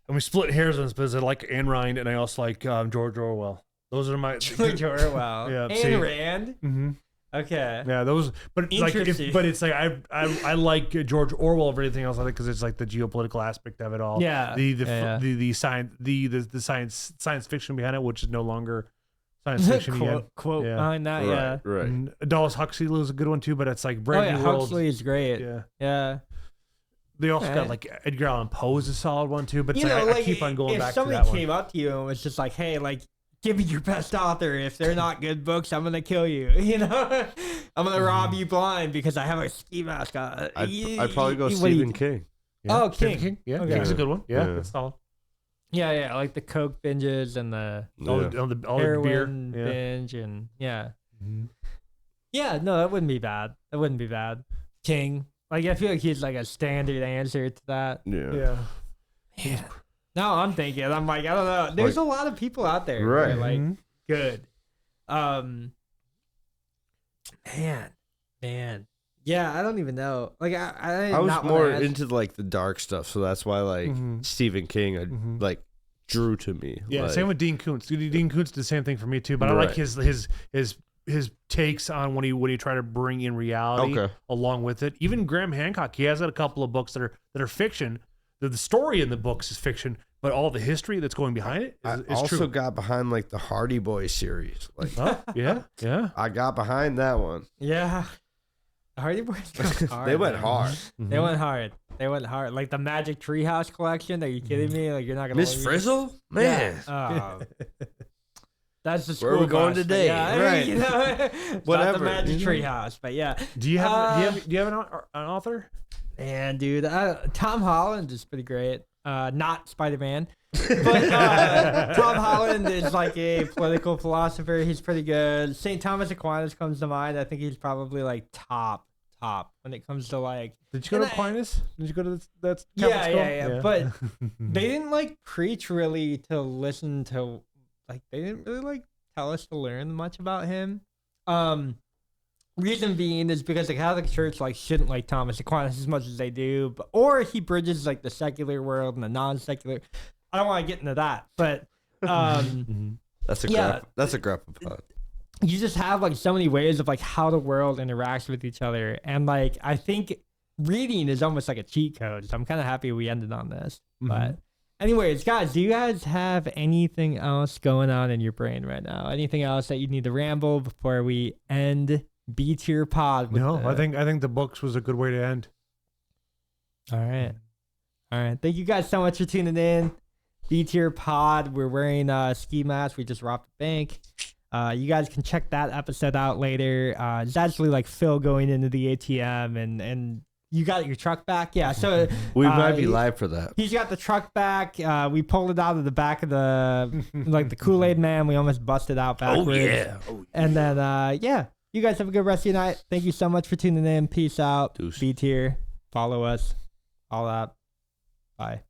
And we split hairs on this because I like Ayn Rand and I also like George Orwell. Those are my. George Orwell, Yeah, Ayn see. Rand. Mm-hmm. Okay. Yeah, those. But like, Interesting. but it's like I like George Orwell over anything else. I think because it's like the geopolitical aspect of it all. Yeah. The science fiction behind it, which is no longer science fiction again. quote Yeah. behind that. Yeah. right. And Aldous Huxley was a good one too, but it's like Oh Brave yeah, New World. Huxley is great. Yeah. Yeah. They also Okay. got like Edgar Allan Poe is a solid one too, but it's You know, like, like I keep on going if back to somebody that one. came up to you and was just like, "Hey, like, give me your best author. If they're not good books, I'm gonna kill you. You know, I'm gonna rob you blind because I have a ski mask on." I'd probably go What do Stephen you- King. Yeah. Oh, Stephen King. Yeah, Okay. King's a good one. Yeah, Yeah. that's solid. Yeah, yeah, like the Coke binges and the All Yeah. the beer. heroin Yeah. binge and yeah, Mhm. yeah. No, that wouldn't be bad. That wouldn't be bad. King. Like I feel like he's like a standard answer to that. Yeah. Yeah. Man. No, I'm thinking. I'm like, I don't know. There's a lot of people out there, who are, Right. like Mhm. good. Man. Yeah, I don't even know. Like I I was not more wanna ask- into like the dark stuff, so that's why like Mhm. Stephen King Mhm. like drew to me. Yeah, like, same with Dean Koontz. Dean Koontz did the same thing for me too, but I like Right. his takes on when he tried to bring in reality Okay. along with it. Even Graham Hancock, he has got a couple of books that are fiction. The story in the books is fiction, but all the history that's going behind it I is also true. got behind like the Hardy Boys series. Like Oh, yeah, yeah. I got behind that one. Yeah. Hardy Boys went hard, They went man. hard. They went hard. They went hard. Like the Magic Treehouse collection. Are you kidding me? Like you're not gonna Miss let me- Frizzle? Man. Yeah. That's the school Where are we going bus, but today? Yeah, Right. You know, it's not Whatever, the Magic you know? Treehouse, but yeah. Do you have an author? Man, dude, Tom Holland is pretty great. Not Spider-Man, but Tom Holland is like a political philosopher. He's pretty good. St. Thomas Aquinas comes to mind. I think he's probably like top when it comes to like. Did you go to And I- Aquinas? Did you go to that? Yeah, Catholic school? yeah. But they didn't like preach really to listen to, like they didn't really like tell us to learn much about him. Reason being is because the Catholic Church like shouldn't like Thomas Aquinas as much as they do, but, or he bridges like the secular world and the non-secular. I don't want to get into that, but That's a Yeah. that's a grappa pod. you just have like so many ways of like how the world interacts with each other, and like I think reading is almost like a cheat code. So I'm kind of happy we ended on this. But anyways, guys, do you guys have anything else going on in your brain right now? Anything else that you need to ramble before we end B tier pod? with No, the- I think the books was a good way to end. All right. Thank you guys so much for tuning in. B tier pod. We're wearing ski masks. We just robbed a bank. You guys can check that episode out later. It's actually like Phil going into the ATM and You got your truck back? Yeah. So We might be live for that. he's got the truck back. We pulled it out of the back of the like the Kool-Aid man. We almost busted out backwards. Oh yeah. And then yeah, you guys have a good rest of your night. Thank you so much for tuning in. Peace out. Deuce. Be tier. Follow us. All that. Bye.